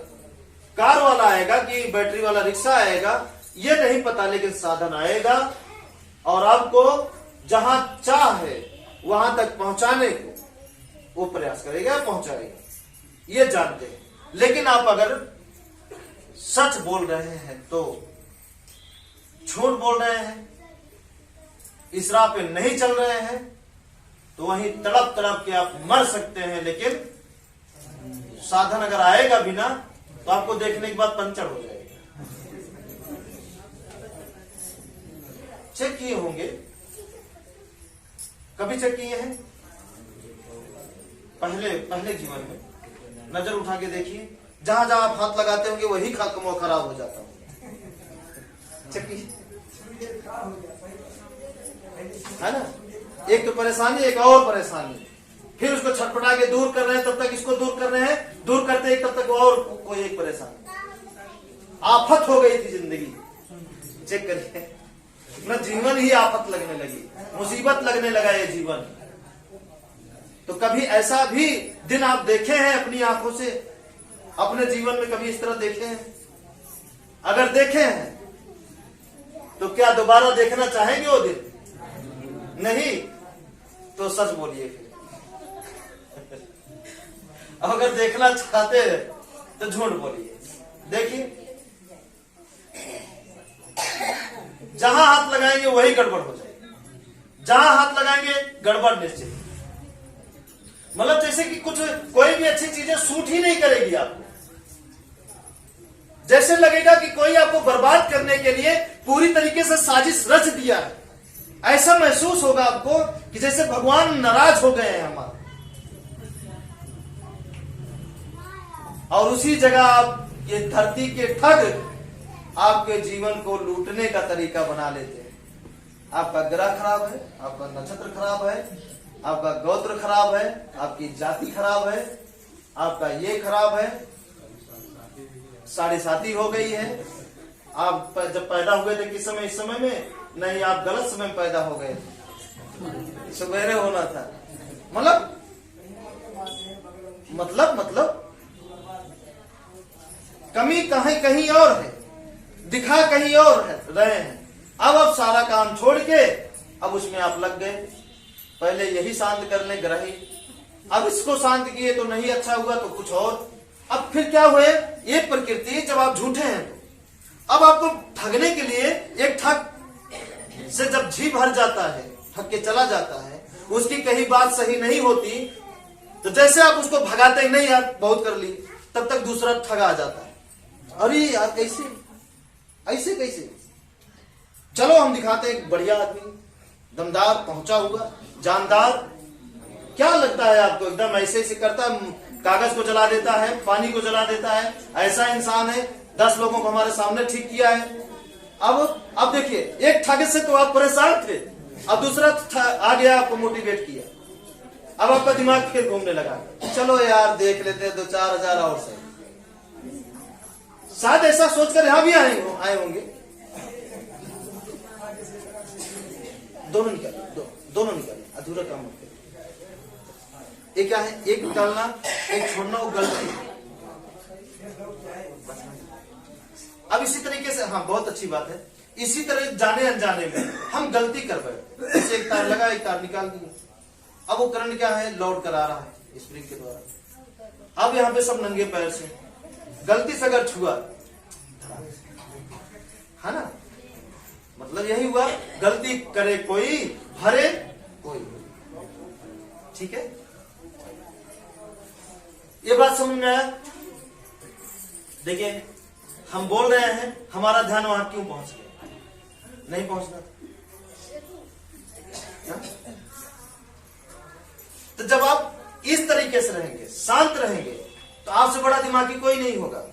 कार वाला आएगा कि बैटरी वाला रिक्शा आएगा, ये नहीं पता, लेकिन साधन आएगा और आपको जहां चाह है वहां तक पहुंचाने को वो प्रयास करेगा, पहुंचाएगा, ये जानते हैं। लेकिन आप अगर सच बोल रहे हैं तो झूठ बोल रहे हैं, इस राह पे नहीं चल रहे हैं, तो वहीं तड़प तड़प के आप मर सकते हैं। लेकिन साधन अगर आएगा बिना, तो आपको देखने के बाद पंचर हो जाएगा। चेक किए होंगे, कभी चेक किए हैं? पहले जीवन में नजर उठा के देखिए, जहां जहां आप हाथ लगाते होंगे वही कमो खराब हो जाता होगा। चेक कीजिए, है ना, एक तो परेशानी, एक और परेशानी, फिर उसको छटपटा के दूर कर रहे हैं, तब तक इसको दूर कर रहे हैं, दूर करते हैं तब तक और कोई एक परेशानी, आफत हो गई थी जिंदगी। चेक करिए, अपना जीवन ही आफत लगने लगी, मुसीबत लगने लगा ये जीवन। तो कभी ऐसा भी दिन आप देखे हैं अपनी आंखों से, अपने जीवन में कभी इस तरह देखे हैं? अगर देखे हैं तो क्या दोबारा देखना चाहेंगे वो दिन? नहीं, तो सच बोलिए फिर। अगर देखना चाहते हैं तो झूठ बोलिए। देखिए, जहां हाथ लगाएंगे वही गड़बड़ हो जाएगी, जहां हाथ लगाएंगे गड़बड़ निश्चित। मतलब जैसे कि कोई भी अच्छी चीजें सूट ही नहीं करेगी आपको, जैसे लगेगा कि कोई आपको बर्बाद करने के लिए पूरी तरीके से साजिश रच दिया है। ऐसा महसूस होगा आपको कि जैसे भगवान नाराज हो गए हैं हमारे, और उसी जगह आप ये धरती के ठग आपके जीवन को लूटने का तरीका बना लेते हैं। आपका ग्रह खराब है, आपका नक्षत्र खराब है, आपका गोत्र खराब है, आपकी जाति खराब है, आपका ये खराब है, साढ़े साथी हो गई है। आप जब पैदा हुए थे किस समय? इस समय में नहीं, आप गलत समय में पैदा हो गए थे, सवेरे होना था। मतलब कमी कहीं और है, दिखा कहीं और है, रहे हैं। अब सारा काम छोड़ के अब उसमें आप लग गए। पहले यही शांत कर ले ग्रही, अब इसको शांत किए तो नहीं अच्छा हुआ तो कुछ और। अब फिर क्या हुए? ये प्रकृति, जब आप झूठे हैं तो अब आपको ठगने के लिए एक ठग से जब जी भर जाता है, ठग के चला जाता है, उसकी कहीं बात सही नहीं होती, तो जैसे आप उसको भगाते नहीं यार बहुत कर ली, तब तक दूसरा ठग आ जाता है। अरे यार कैसे, ऐसे कैसे? चलो हम दिखाते हैं एक बढ़िया आदमी, दमदार, पहुंचा हुआ, जानदार। क्या लगता है आपको? एकदम ऐसे करता है, कागज को जला देता है, पानी को जला देता है, ऐसा इंसान है। 10 लोगों को हमारे सामने ठीक किया है। अब देखिए, एक ठग से तो आप परेशान थे, अब दूसरा आ गया, आपको मोटिवेट किया। अब आपका दिमाग फिर घूमने लगा, चलो यार देख लेते हैं 2-4 हजार और सही। शायद ऐसा सोचकर यहां भी आए होंगे। दोनों निकाले, अधूरा काम मत करिए। एक क्या है, एक निकालना, एक छोड़ना, वो गलती। अब इसी तरीके से, हाँ बहुत अच्छी बात है, इसी तरह जाने अनजाने में हम गलती कर बैठे, जैसे एक तार लगा, एक तार निकाल दिया। अब वो करंट क्या है, लोड करा रहा है स्प्रिंग के द्वारा। अब यहाँ पे सब नंगे पैर से, गलती से अगर छुआ, है ना, मतलब यही हुआ, गलती करे कोई भरे कोई। ठीक है, ये बात समझ में आया? देखिए हम बोल रहे हैं, हमारा ध्यान वहां क्यों पहुंच गया? नहीं पहुंचना। तो जब आप इस तरीके से रहेंगे, शांत रहेंगे, तो आपसे बड़ा दिमागी कोई नहीं होगा।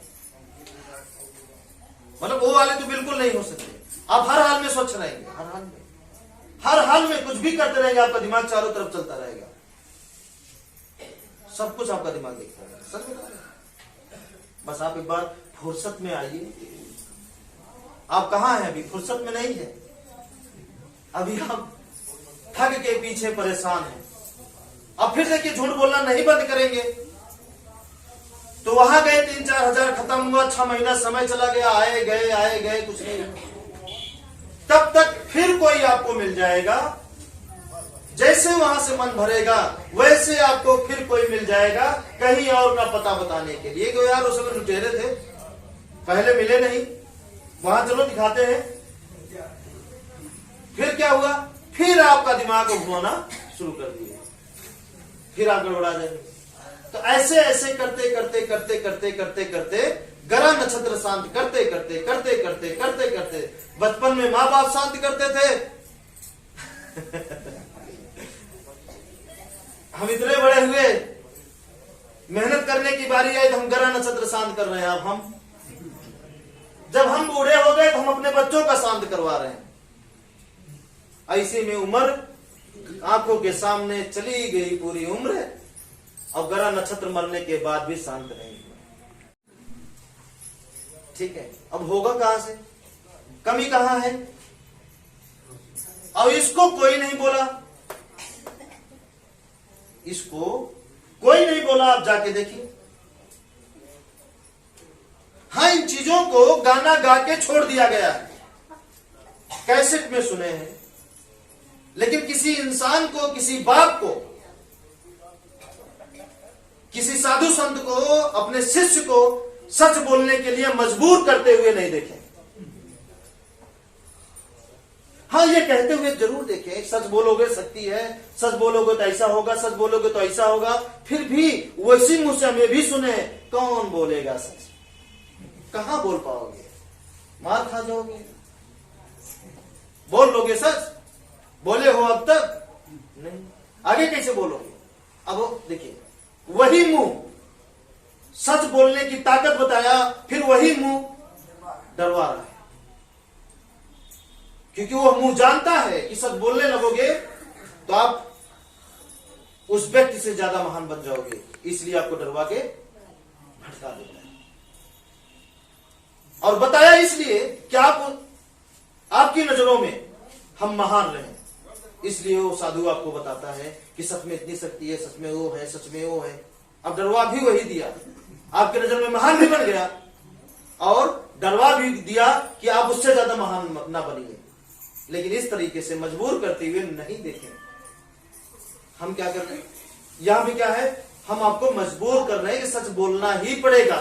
मतलब वो वाले तो बिल्कुल नहीं हो सकते। आप हर हाल में स्वच्छ रहेंगे, हर हाल में कुछ भी करते रहेंगे, आपका दिमाग चारों तरफ चलता रहेगा, सब कुछ आपका दिमाग देखता रहेगा। सब बता रहे, बस आप एक बार फुर्सत में आइए। आप कहां हैं अभी? फुर्सत में नहीं है, अभी आप ठग के पीछे परेशान हैं। अब फिर देखिए, झूठ बोलना नहीं बंद करेंगे तो वहां गए 3-4 हजार, खत्म हुआ, 6 महीना समय चला गया, आए गए कुछ नहीं। तब तक फिर कोई आपको मिल जाएगा, जैसे वहां से मन भरेगा वैसे आपको फिर कोई मिल जाएगा कहीं और का पता बताने के लिए कि यार उस समय लुटेरे थे, पहले मिले नहीं, वहां चलो दिखाते हैं। फिर क्या हुआ? फिर आपका दिमाग को घुमाना शुरू कर दिए, फिर आप गड़बड़ा जाएंगे। तो ऐसे करते ग्रह नक्षत्र शांत करते बचपन में माँ बाप शांत करते थे। हम इतने बड़े हुए, मेहनत करने की बारी आई तो हम ग्रह नक्षत्र शांत कर रहे हैं। अब हम जब हम बूढ़े हो गए तो हम अपने बच्चों का शांत करवा रहे हैं। ऐसे में उम्र आंखों के सामने चली गई, पूरी उम्र, और ग्रह नक्षत्र मरने के बाद भी शांत नहीं हुआ। ठीक है, अब होगा कहां से? कमी कहां है? और इसको कोई नहीं बोला, इसको कोई नहीं बोला। आप जाके देखिए, हाँ इन चीजों को गाना गा के छोड़ दिया गया है, कैसेट में सुने हैं, लेकिन किसी इंसान को, किसी बाप को, किसी साधु संत को, अपने शिष्य को सच बोलने के लिए मजबूर करते हुए नहीं देखे। हाँ ये कहते हुए जरूर देखे, सच बोलोगे शक्ति है, सच बोलोगे तो ऐसा होगा, सच बोलोगे तो ऐसा होगा। फिर भी वैसी मुंह से हमें भी सुने, कौन बोलेगा सच? कहां बोल पाओगे? मार खा जाओगे। बोल लोगे सच? बोले हो अब तक? नहीं, आगे कैसे बोलोगे? अब देखिए, वही मुंह सच बोलने की ताकत बताया, फिर वही मुंह डरवा रहा है, क्योंकि वो मुंह जानता है कि सच बोलने लगोगे तो आप उस व्यक्ति से ज्यादा महान बन जाओगे, इसलिए आपको डरवा के भटका देता है। और बताया इसलिए कि आपकी नजरों में हम महान रहे, इसलिए वो साधु आपको बताता है कि सच में इतनी शक्ति है, सच में वो है, सच में वो है। अब डरवा भी वही दिया, आपके नजर में महान भी बन गया, और डरवा भी दिया कि आप उससे ज्यादा महान ना बनिए। लेकिन इस तरीके से मजबूर करते हुए नहीं देखें। हम क्या कर रहे हैं यहां भी? क्या है, हम आपको मजबूर कर रहे हैं कि सच बोलना ही पड़ेगा,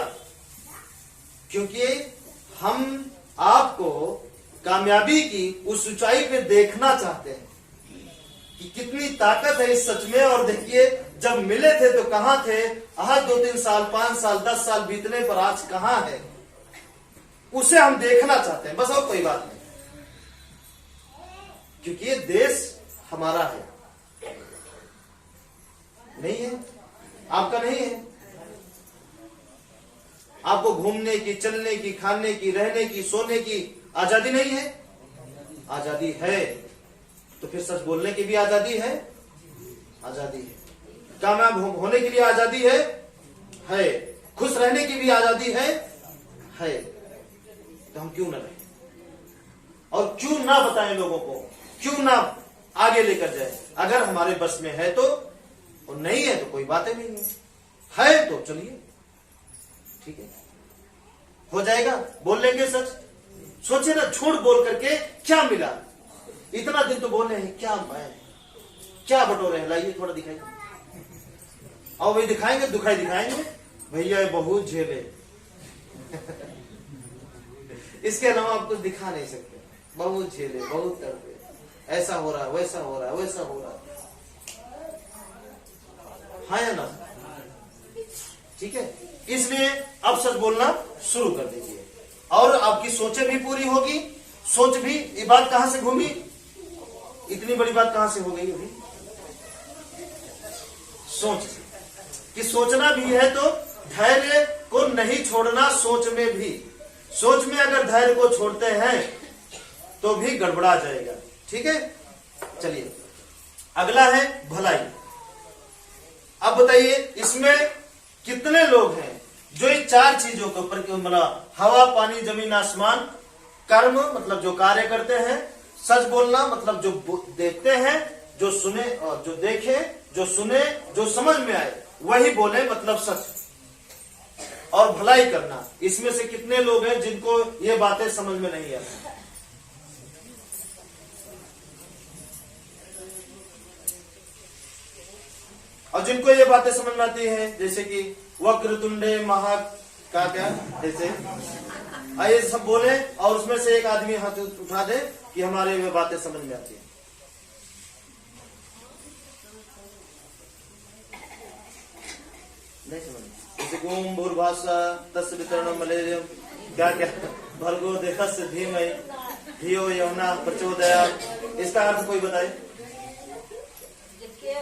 क्योंकि हम आपको कामयाबी की उस ऊंचाई पे देखना चाहते हैं कि कितनी ताकत है इस सच में। और देखिए, जब मिले थे तो कहां थे, आज 2-3 साल, 5 साल, 10 साल बीतने पर आज कहां है, उसे हम देखना चाहते हैं, बस। और कोई बात नहीं, क्योंकि ये देश हमारा है, नहीं है, आपका नहीं है। आपको घूमने की, चलने की, खाने की, रहने की, सोने की आजादी नहीं है? आजादी है, तो फिर सच बोलने की भी आजादी है, आजादी है। कामयाब होने के लिए आजादी है, खुश रहने की भी आजादी है, तो हम क्यों न रहें और क्यों ना बताएं लोगों को, क्यों ना आगे लेकर जाए। अगर हमारे बस में है तो, और नहीं है तो कोई बात ही नहीं है तो चलिए, ठीक है, हो जाएगा, बोल लेंगे सच। सोचे ना, झूठ बोल करके क्या मिला, इतना दिन तो बोल रहे हैं, क्या बटोरे हैं, लाइए थोड़ा दिखाइए। और वही दिखाएंगे, दुखाई दिखाएंगे, भैया बहुत झेले इसके अलावा आप कुछ दिखा नहीं सकते। बहुत झेले, बहुत तड़पे, ऐसा हो रहा, वैसा हो रहा, वैसा हो रहा, हाँ या ना? ठीक है, इसलिए अब सच बोलना शुरू कर दीजिए और आपकी सोचें भी पूरी होगी। सोच भी, ये बात कहां से घूमी, इतनी बड़ी बात कहां से हो गई अभी? सोच से, कि सोचना भी है तो धैर्य को नहीं छोड़ना। सोच में भी, सोच में अगर धैर्य को छोड़ते हैं तो भी गड़बड़ा जाएगा। ठीक है, चलिए अगला है भलाई। अब बताइए इसमें कितने लोग हैं जो ये चार चीजों के ऊपर, मतलब हवा, पानी, जमीन, आसमान, कर्म मतलब जो कार्य करते हैं, सच बोलना मतलब जो देखते हैं, जो सुने और जो देखे, जो सुने, जो समझ में आए वही बोले मतलब सच, और भलाई करना। इसमें से कितने लोग हैं जिनको ये बातें समझ में नहीं आती? और जिनको ये बातें समझ में आती है, जैसे कि वक्रतुंडे महा का क्या, जैसे आइए सब बोले और उसमें से एक आदमी हाथ उठा दे कि हमारे ये बातें समझ में आती है। नहीं समझ, जैसे ओम भूर्भासा तस्य वितरणम मलेरियम, क्या क्या भर्गो देवस्य धीमहि धियो यो नः प्रचोदयात्, इसका अर्थ कोई बताए?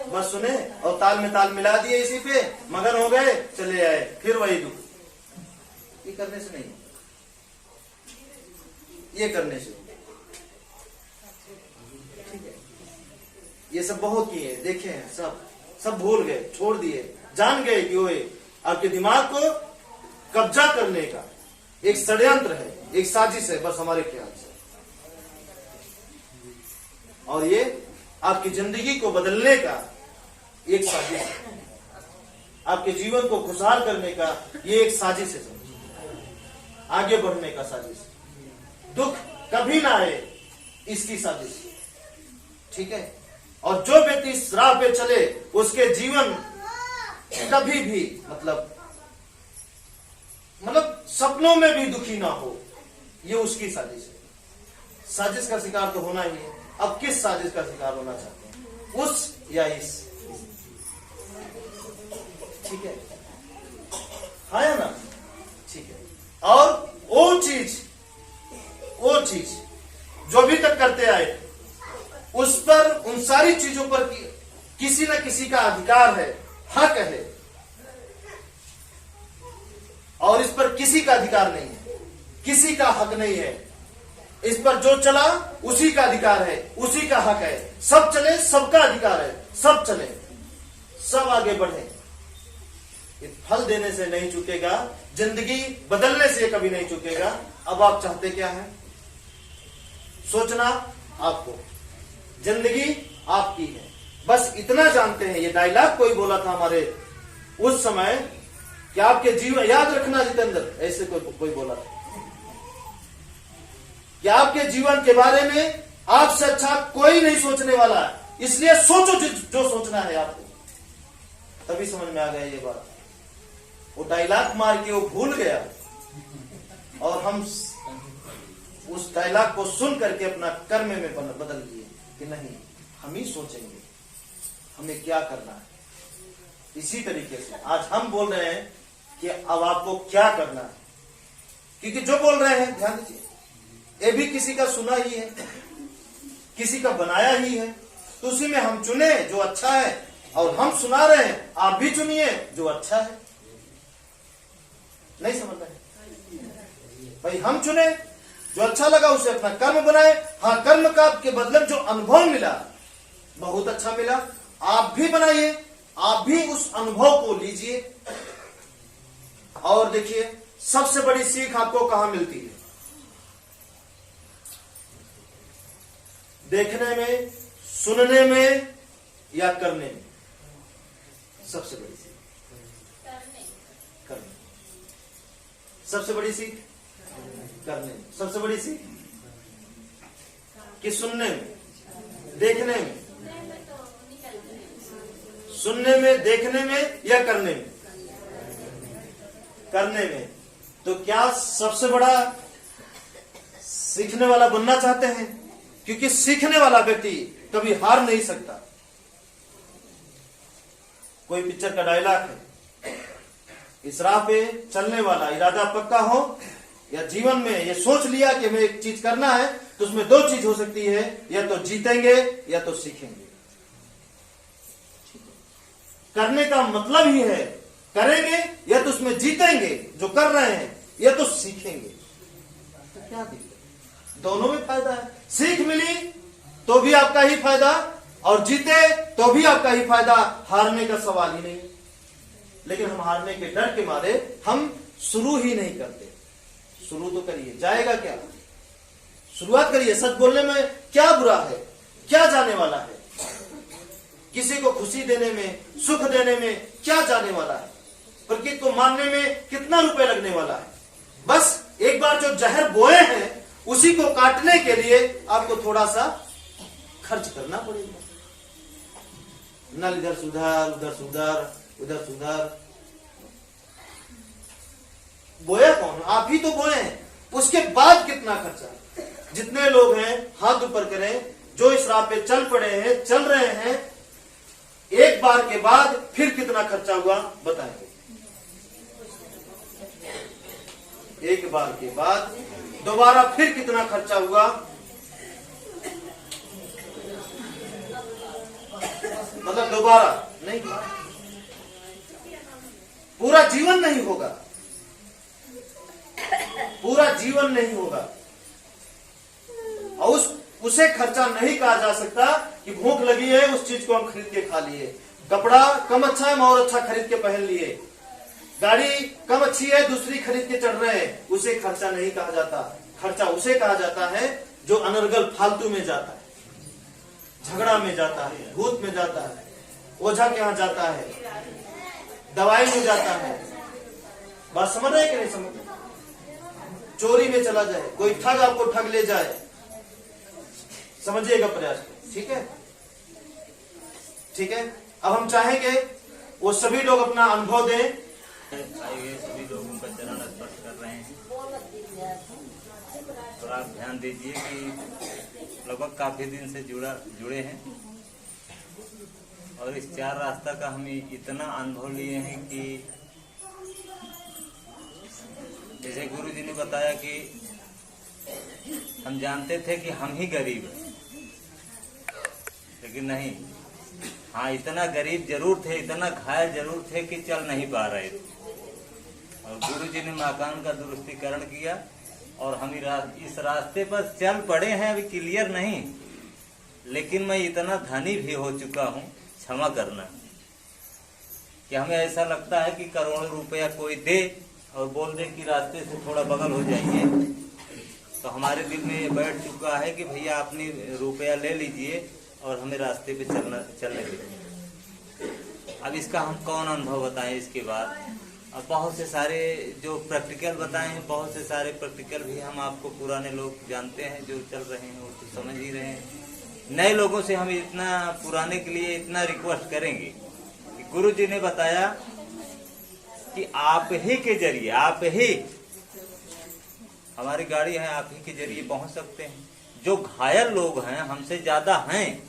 बस सुने और ताल में ताल मिला दिए, इसी पे मगन हो गए, चले आए, फिर वही दुख। ये करने से नहीं, ये करने से, ठीक है, ये सब बहुत किए, देखे हैं, सब भूल गए, छोड़ दिए, जान गए कि वो आपके दिमाग को कब्जा करने का एक षड्यंत्र है, एक साजिश है, बस हमारे ख्याल से। और ये आपकी जिंदगी को बदलने का एक साजिश है, आपके जीवन को खुशहाल करने का ये एक साजिश है, आगे बढ़ने का साजिश, दुख कभी ना आए इसकी साजिश। ठीक है, और जो व्यक्ति इस राह पे चले उसके जीवन कभी भी मतलब सपनों में भी दुखी ना हो, ये उसकी साजिश है। साजिश का शिकार तो होना ही है। अब किस साजिश का शिकार होना चाहते हैं, उस या इस? ठीक है, हाँ या ना? ठीक है, और वो चीज जो अभी तक करते आए, उस पर, उन सारी चीजों पर किसी न किसी का अधिकार है, हक है, और इस पर किसी का अधिकार नहीं है, किसी का हक नहीं है। इस पर जो चला उसी का अधिकार है, उसी का हक है। सब चले, सबका अधिकार है, सब चले, सब आगे बढ़े। ये फल देने से नहीं चुकेगा, जिंदगी बदलने से कभी नहीं चुकेगा। अब आप चाहते क्या है? सोचना आपको, जिंदगी आपकी है, बस इतना जानते हैं। ये डायलॉग कोई बोला था हमारे उस समय कि आपके जीवन, याद रखना जितेंद्र, ऐसे कोई बोला था कि आपके जीवन के बारे में आपसे अच्छा कोई नहीं सोचने वाला है, इसलिए सोचो जो सोचना है आपको। तभी समझ में आ गया ये बात। वो डायलॉग मार के वो भूल गया, और हम उस डायलॉग को सुन करके अपना कर्म में बदल दिए कि नहीं, हम ही सोचेंगे हमें क्या करना है। इसी तरीके से आज हम बोल रहे हैं कि अब आपको क्या करना है, क्योंकि जो बोल रहे हैं, ध्यान दीजिए, ये भी किसी का सुना ही है, किसी का बनाया ही है, तो उसी में हम चुने जो अच्छा है, और हम सुना रहे हैं, आप भी चुनिए जो अच्छा है। नहीं समझ रहे भाई, हम चुने जो अच्छा लगा, उसे अपना कर्म बनाए। हाँ, कर्म का के बदले जो अनुभव मिला बहुत अच्छा मिला, आप भी बनाइए, आप भी उस अनुभव को लीजिए। और देखिए, सबसे बड़ी सीख आपको कहां मिलती है? देखने में, सुनने में या करने में? सबसे बड़ी सीख करने। सबसे बड़ी सीख करने में। सबसे बड़ी सीख कि सुनने में, देखने में? सुनने में, देखने में या करने में? करने में। तो क्या सबसे बड़ा सीखने वाला बनना चाहते हैं? क्योंकि सीखने वाला व्यक्ति कभी हार नहीं सकता। कोई पिक्चर का डायलॉग है, इस राह पे चलने वाला इरादा पक्का हो, या जीवन में ये सोच लिया कि हमें एक चीज करना है, तो उसमें दो चीज हो सकती है, या तो जीतेंगे या तो सीखेंगे। करने का मतलब ही है करेंगे या तो उसमें जीतेंगे जो कर रहे हैं, या तो सीखेंगे। तो क्या दिक्कत? दोनों में फायदा है। सीख मिली तो भी आपका ही फायदा, और जीते तो भी आपका ही फायदा। हारने का सवाल ही नहीं। लेकिन हम हारने के डर के मारे हम शुरू ही नहीं करते। शुरू तो करिए, जाएगा क्या? शुरुआत करिए। सच बोलने में क्या बुरा है? क्या जाने वाला है? किसी को खुशी देने में, सुख देने में क्या जाने वाला है? प्रकृति को मारने में कितना रुपए लगने वाला है? बस एक बार जो जहर बोए हैं उसी को काटने के लिए आपको थोड़ा सा खर्च करना पड़ेगा। नल इधर सुधार, उधर सुधार, उधर सुधार। बोया कौन? आप ही तो बोए हैं। उसके बाद कितना खर्चा? जितने लोग हैं हाथ ऊपर करें, जो इस राह पे चल पड़े हैं, चल रहे हैं, एक बार के बाद फिर कितना खर्चा हुआ बताएंगे? एक बार के बाद दोबारा फिर कितना खर्चा हुआ? मतलब दोबारा नहीं, पूरा जीवन नहीं होगा। पूरा जीवन नहीं होगा। और उसे खर्चा नहीं कहा जा सकता कि भूख लगी है, उस चीज को हम खरीद के खा लिए। कपड़ा कम अच्छा है, और अच्छा खरीद के पहन लिए। गाड़ी कम अच्छी है, दूसरी खरीद के चढ़ रहे हैं, उसे खर्चा नहीं कहा जाता। खर्चा उसे कहा जाता है जो अनर्गल फालतू में जाता है, झगड़ा में जाता है, भूत में जाता है, ओझा के यहां जाता है, दवाई में जाता है। बात समझ रहे कि नहीं समझ रहे? चोरी में चला जाए, कोई ठग आपको ठग ले जाए, समझिएगा प्रयास। ठीक है, ठीक है। अब हम चाहेंगे वो सभी लोग अपना अनुभव दें। आइए, सभी लोग उनका चरण स्पर्श कर रहे हैं। तो आप ध्यान दीजिए कि लगभग काफी दिन से जुड़े हैं, और इस चार रास्ता का हम इतना अनुभव लिए हैं कि जैसे गुरु जी ने बताया कि हम जानते थे कि हम ही गरीब हैं, लेकिन नहीं। हाँ, इतना गरीब जरूर थे, इतना घायल जरूर थे कि चल नहीं पा रहे थे। और गुरु जी ने मकान का दुरुस्तीकरण किया, और हम इस रास्ते पर चल पड़े हैं। अभी क्लियर नहीं, लेकिन मैं इतना धनी भी हो चुका हूँ, क्षमा करना, कि हमें ऐसा लगता है कि करोड़ों रुपया कोई दे और बोल दे कि रास्ते से थोड़ा बगल हो जाइए, तो हमारे दिल में ये बैठ चुका है कि भैया अपनी रुपया ले लीजिए और हमें रास्ते पे चलने दीजिए। अब इसका हम कौन अनुभव बताएं इसके बाद? अब बहुत से सारे जो प्रैक्टिकल बताए हैं, बहुत से सारे प्रैक्टिकल भी हम आपको पुराने लोग जानते हैं, जो चल रहे हैं वो तो समझ ही रहे हैं। नए लोगों से हम इतना पुराने के लिए इतना रिक्वेस्ट करेंगे कि गुरु जी ने बताया कि आप ही के जरिए, आप ही, हमारी गाड़ी है, आप ही के जरिए पहुंच सकते हैं। जो घायल लोग हैं, हमसे ज्यादा हैं,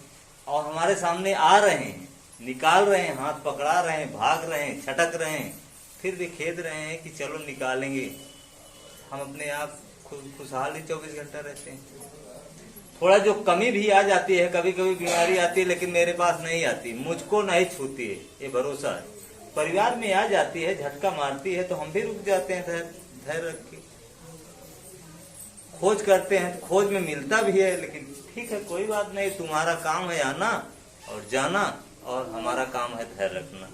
और हमारे सामने आ रहे हैं, निकाल रहे हैं, हाथ पकड़ा रहे हैं, भाग रहे हैं, छटक रहे हैं, फिर भी खेद रहे हैं कि चलो निकालेंगे। हम अपने आप खुशहाल ही 24 घंटा रहते हैं। थोड़ा जो कमी भी आ जाती है, कभी कभी बीमारी आती है, लेकिन मेरे पास नहीं आती, मुझको नहीं छूती है, ये भरोसा है। परिवार में आ जाती है, झटका मारती है, तो हम भी रुक जाते हैं, धैर्य रख के खोज करते हैं। खोज में मिलता भी है, लेकिन ठीक है, कोई बात नहीं, तुम्हारा काम है आना और जाना और हमारा काम है धैर्य रखना।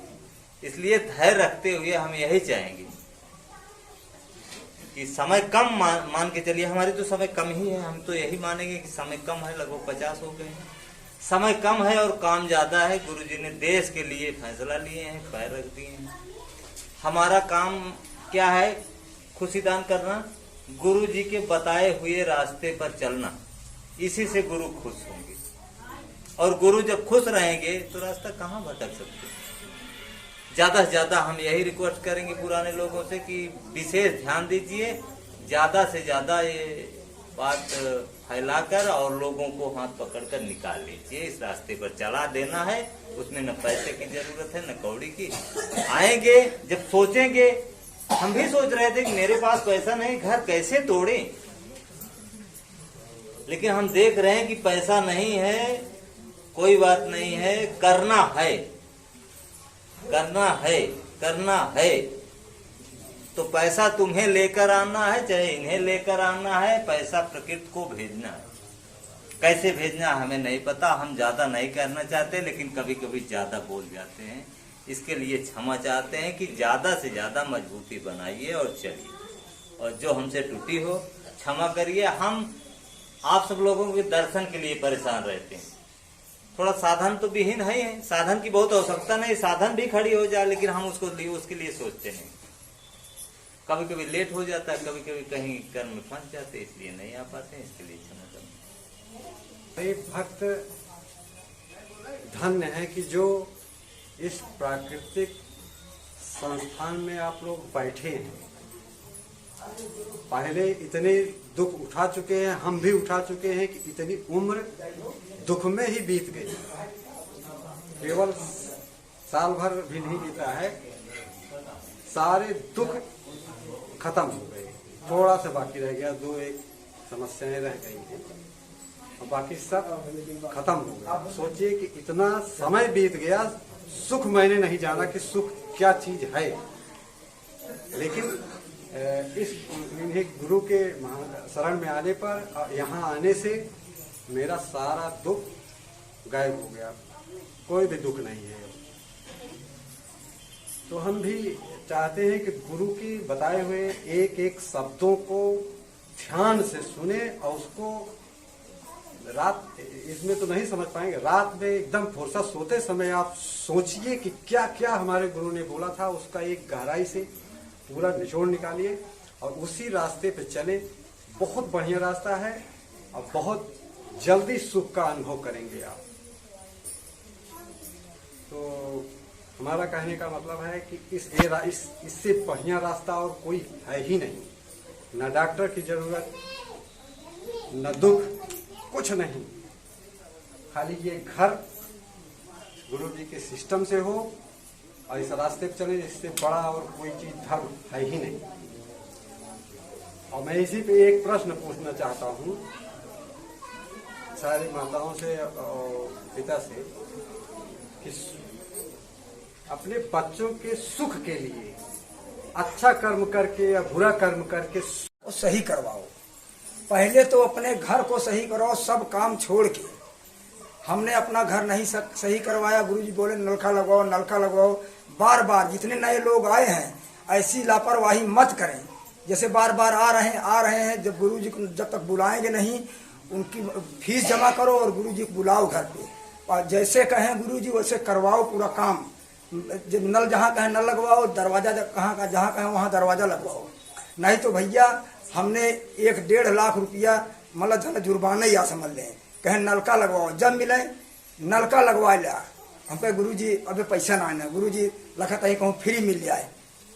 इसलिए धैर्य रखते हुए हम यही चाहेंगे कि समय कम मान के चलिए, हमारे तो समय कम ही है, हम तो यही मानेंगे कि समय कम है, लगभग 50 हो गए हैं, समय कम है और काम ज्यादा है। गुरुजी ने देश के लिए फैसला लिए हैं, पैर रख दिए हैं। हमारा काम क्या है? खुशी दान करना, गुरुजी के बताए हुए रास्ते पर चलना, इसी से गुरु खुश होंगे। और गुरु जब खुश रहेंगे तो रास्ता कहाँ भटक सकते। ज्यादा से ज्यादा हम यही रिक्वेस्ट करेंगे पुराने लोगों से कि विशेष ध्यान दीजिए, ज्यादा से ज्यादा ये बात फैलाकर और लोगों को हाथ पकड़कर निकाल लीजिए। इस रास्ते पर चला देना है, उसमें न पैसे की जरूरत है न कौड़ी की। आएंगे जब सोचेंगे, हम भी सोच रहे थे कि मेरे पास पैसा नहीं, घर कैसे तोड़े, लेकिन हम देख रहे हैं कि पैसा नहीं है, कोई बात नहीं है, करना है, करना है, करना है। तो पैसा तुम्हें लेकर आना है, चाहे इन्हें लेकर आना है, पैसा प्रकृति को भेजना है। कैसे भेजना हमें नहीं पता, हम ज्यादा नहीं करना चाहते, लेकिन कभी कभी ज्यादा बोल जाते हैं। इसके लिए क्षमा चाहते हैं कि ज्यादा से ज्यादा मजबूती बनाइए और चलिए, और जो हमसे टूटी हो क्षमा करिए। हम आप सब लोगों के दर्शन के लिए परेशान रहते हैं। थोड़ा साधन तो विहीन है, साधन की बहुत आवश्यकता नहीं, साधन भी खड़ी हो जाए, लेकिन हम उसके लिए सोचते नहीं। कभी कभी लेट हो जाता है, कभी कभी कहीं कर्म में फंस जाते, इसलिए नहीं आ पाते, इसके लिए क्षमा करना। एक भक्त धन्य है कि जो इस प्राकृतिक संस्थान में आप लोग बैठे हैं। पहले इतने दुख उठा चुके हैं, हम भी उठा चुके हैं कि इतनी उम्र दुख में ही बीत गई। केवल साल भर भी नहीं बीता है, सारे दुख खत्म हो गए, थोड़ा सा बाकी रह गया, 2-1 समस्याएं रह गई हैं और बाकी सब खत्म हो गया। सोचिए कि इतना समय बीत गया, सुख मैंने नहीं जाना कि सुख क्या चीज है, लेकिन इस इन्हें गुरु के शरण में आने पर, यहाँ आने से मेरा सारा दुख गायब हो गया, कोई भी दुख नहीं है। तो हम भी चाहते हैं कि गुरु की बताए हुए एक एक शब्दों को ध्यान से सुने और उसको रात, इसमें तो नहीं समझ पाएंगे, रात में एकदम फुर्सत सोते समय आप सोचिए कि क्या क्या हमारे गुरु ने बोला था, उसका एक गहराई से पूरा निचोड़ निकालिए और उसी रास्ते पे चले। बहुत बढ़िया रास्ता है और बहुत जल्दी सुख का अनुभव करेंगे आप। तो हमारा कहने का मतलब है कि इससे बढ़िया रास्ता और कोई है ही नहीं। न डॉक्टर की जरूरत, न दुख, कुछ नहीं, खाली ये घर गुरु जी के सिस्टम से हो और इस रास्ते पे चले, इससे बड़ा और कोई चीज धर्म है ही नहीं। और मैं इसी पे एक प्रश्न पूछना चाहता हूँ सारी माताओं से और पिता से कि अपने बच्चों के सुख के लिए अच्छा कर्म करके या बुरा कर्म करके सही करवाओ। पहले तो अपने घर को सही कराओ, सब काम छोड़ के। हमने अपना घर नहीं सही करवाया, गुरुजी बोले नलका लगवाओ, नलका लगवाओ। बार बार जितने नए लोग आए हैं ऐसी लापरवाही मत करें। जैसे बार बार आ रहे हैं, जब गुरुजी को जब तक बुलाएंगे नहीं, उनकी फीस जमा करो और गुरुजी को बुलाओ घर पे, और जैसे कहें गुरुजी वैसे करवाओ पूरा काम। जब नल जहाँ कहें नल लगवाओ, दरवाजा जहाँ कहें वहाँ दरवाजा लगवाओ। नहीं तो भैया हमने 1-1.5 लाख रुपया मतलब जुर्माना या समझ लें, कहें नलका लगवाओ, जब मिले नलका लगवा लिया। हम कहे गुरुजी अबे पैसा ना आना, गुरुजी लखा कहीं कहूँ फ्री मिल जाए।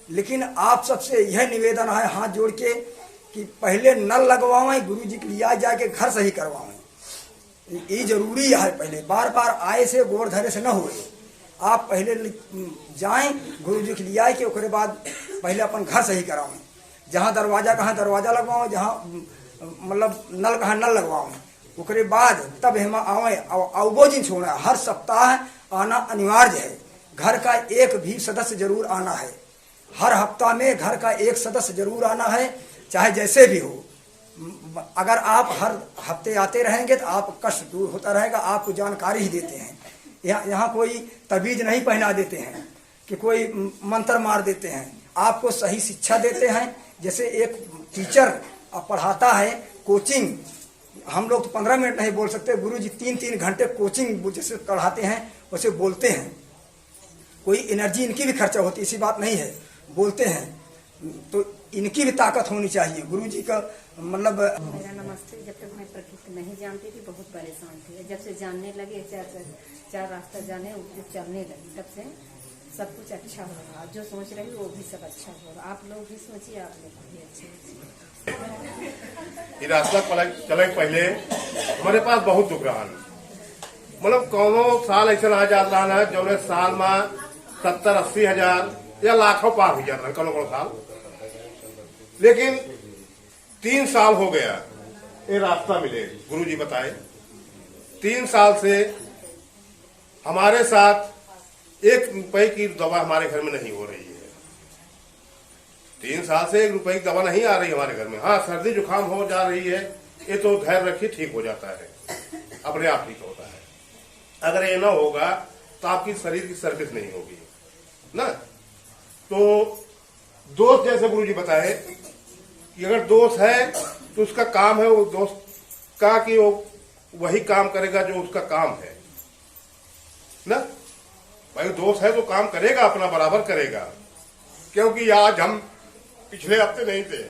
लेकिन आप सबसे यह निवेदन है हाथ जोड़ के कि पहले नल लगवाएं, गुरुजी के लिए जाके घर सही करवाएं। ये जरूरी है। पहले बार बार आए से गोड़ धरे से न हुए, आप पहले जाएं गुरुजी के लिए आए के उसके बाद पहले अपन घर सही करावें। जहाँ दरवाजा कहाँ दरवाजा लगवाओ, जहाँ मतलब नल कहाँ नल लगवाओ, उसके बाद तब हम आवे। और वो दिन छोड़ा, हर सप्ताह आना अनिवार्य है। घर का एक भी सदस्य जरूर आना है। हर हफ्ता में घर का एक सदस्य जरूर आना है, चाहे जैसे भी हो। अगर आप हर हफ्ते आते रहेंगे तो आप कष्ट दूर होता रहेगा। आपको जानकारी ही देते हैं यहाँ कोई तबीज नहीं पहना देते हैं कि कोई मंत्र मार देते हैं। आपको सही शिक्षा देते हैं। जैसे एक टीचर पढ़ाता है, कोचिंग, हम लोग तो 15 मिनट नहीं बोल सकते, गुरुजी 3-3 घंटे कोचिंग जैसे पढ़ाते हैं वैसे बोलते हैं। कोई एनर्जी इनकी भी खर्चा होती है, ऐसी बात नहीं है, बोलते हैं तो इनकी भी ताकत होनी चाहिए। गुरुजी का मतलब। मेरा नमस्ते। जब तक मैं प्रकृति नहीं जानती थी बहुत परेशान थी। जब से जानने लगे, चार रास्ता जाने चलने लगी, तब से सब कुछ अच्छा हो रहा। जो सोच रही वो भी सब अच्छा हो रहा। आप लोग भी सोचिए, आप लोग भी अच्छे। ये रास्ता चले पहले हमारे पास बहुत दुख रहा, मतलब कौनो साल ऐसा आ जात रहा है जो साल में 70-80 हजार या लाखों पार हो जाता है कौनो साल। लेकिन 3 साल हो गया ये रास्ता मिले, गुरुजी बताए 3 साल से हमारे साथ 1 रुपए की दवा हमारे घर में नहीं हो रही है। 3 साल से 1 रुपए की दवा नहीं आ रही हमारे घर में। हाँ, सर्दी जुकाम हो जा रही है, ये तो धैर्य रखिए, ठीक हो जाता है, अपने आप ठीक होता है। अगर ये ना होगा तो आपकी शरीर की सर्विस नहीं होगी ना। तो दोस्त, जैसे गुरुजी बताए कि अगर दोस्त है तो उसका काम है वो दोस्त का कि वो वही काम करेगा जो उसका काम है ना। भाई दोस्त है तो काम करेगा, अपना बराबर करेगा, क्योंकि आज हम पिछले हफ्ते नहीं थे।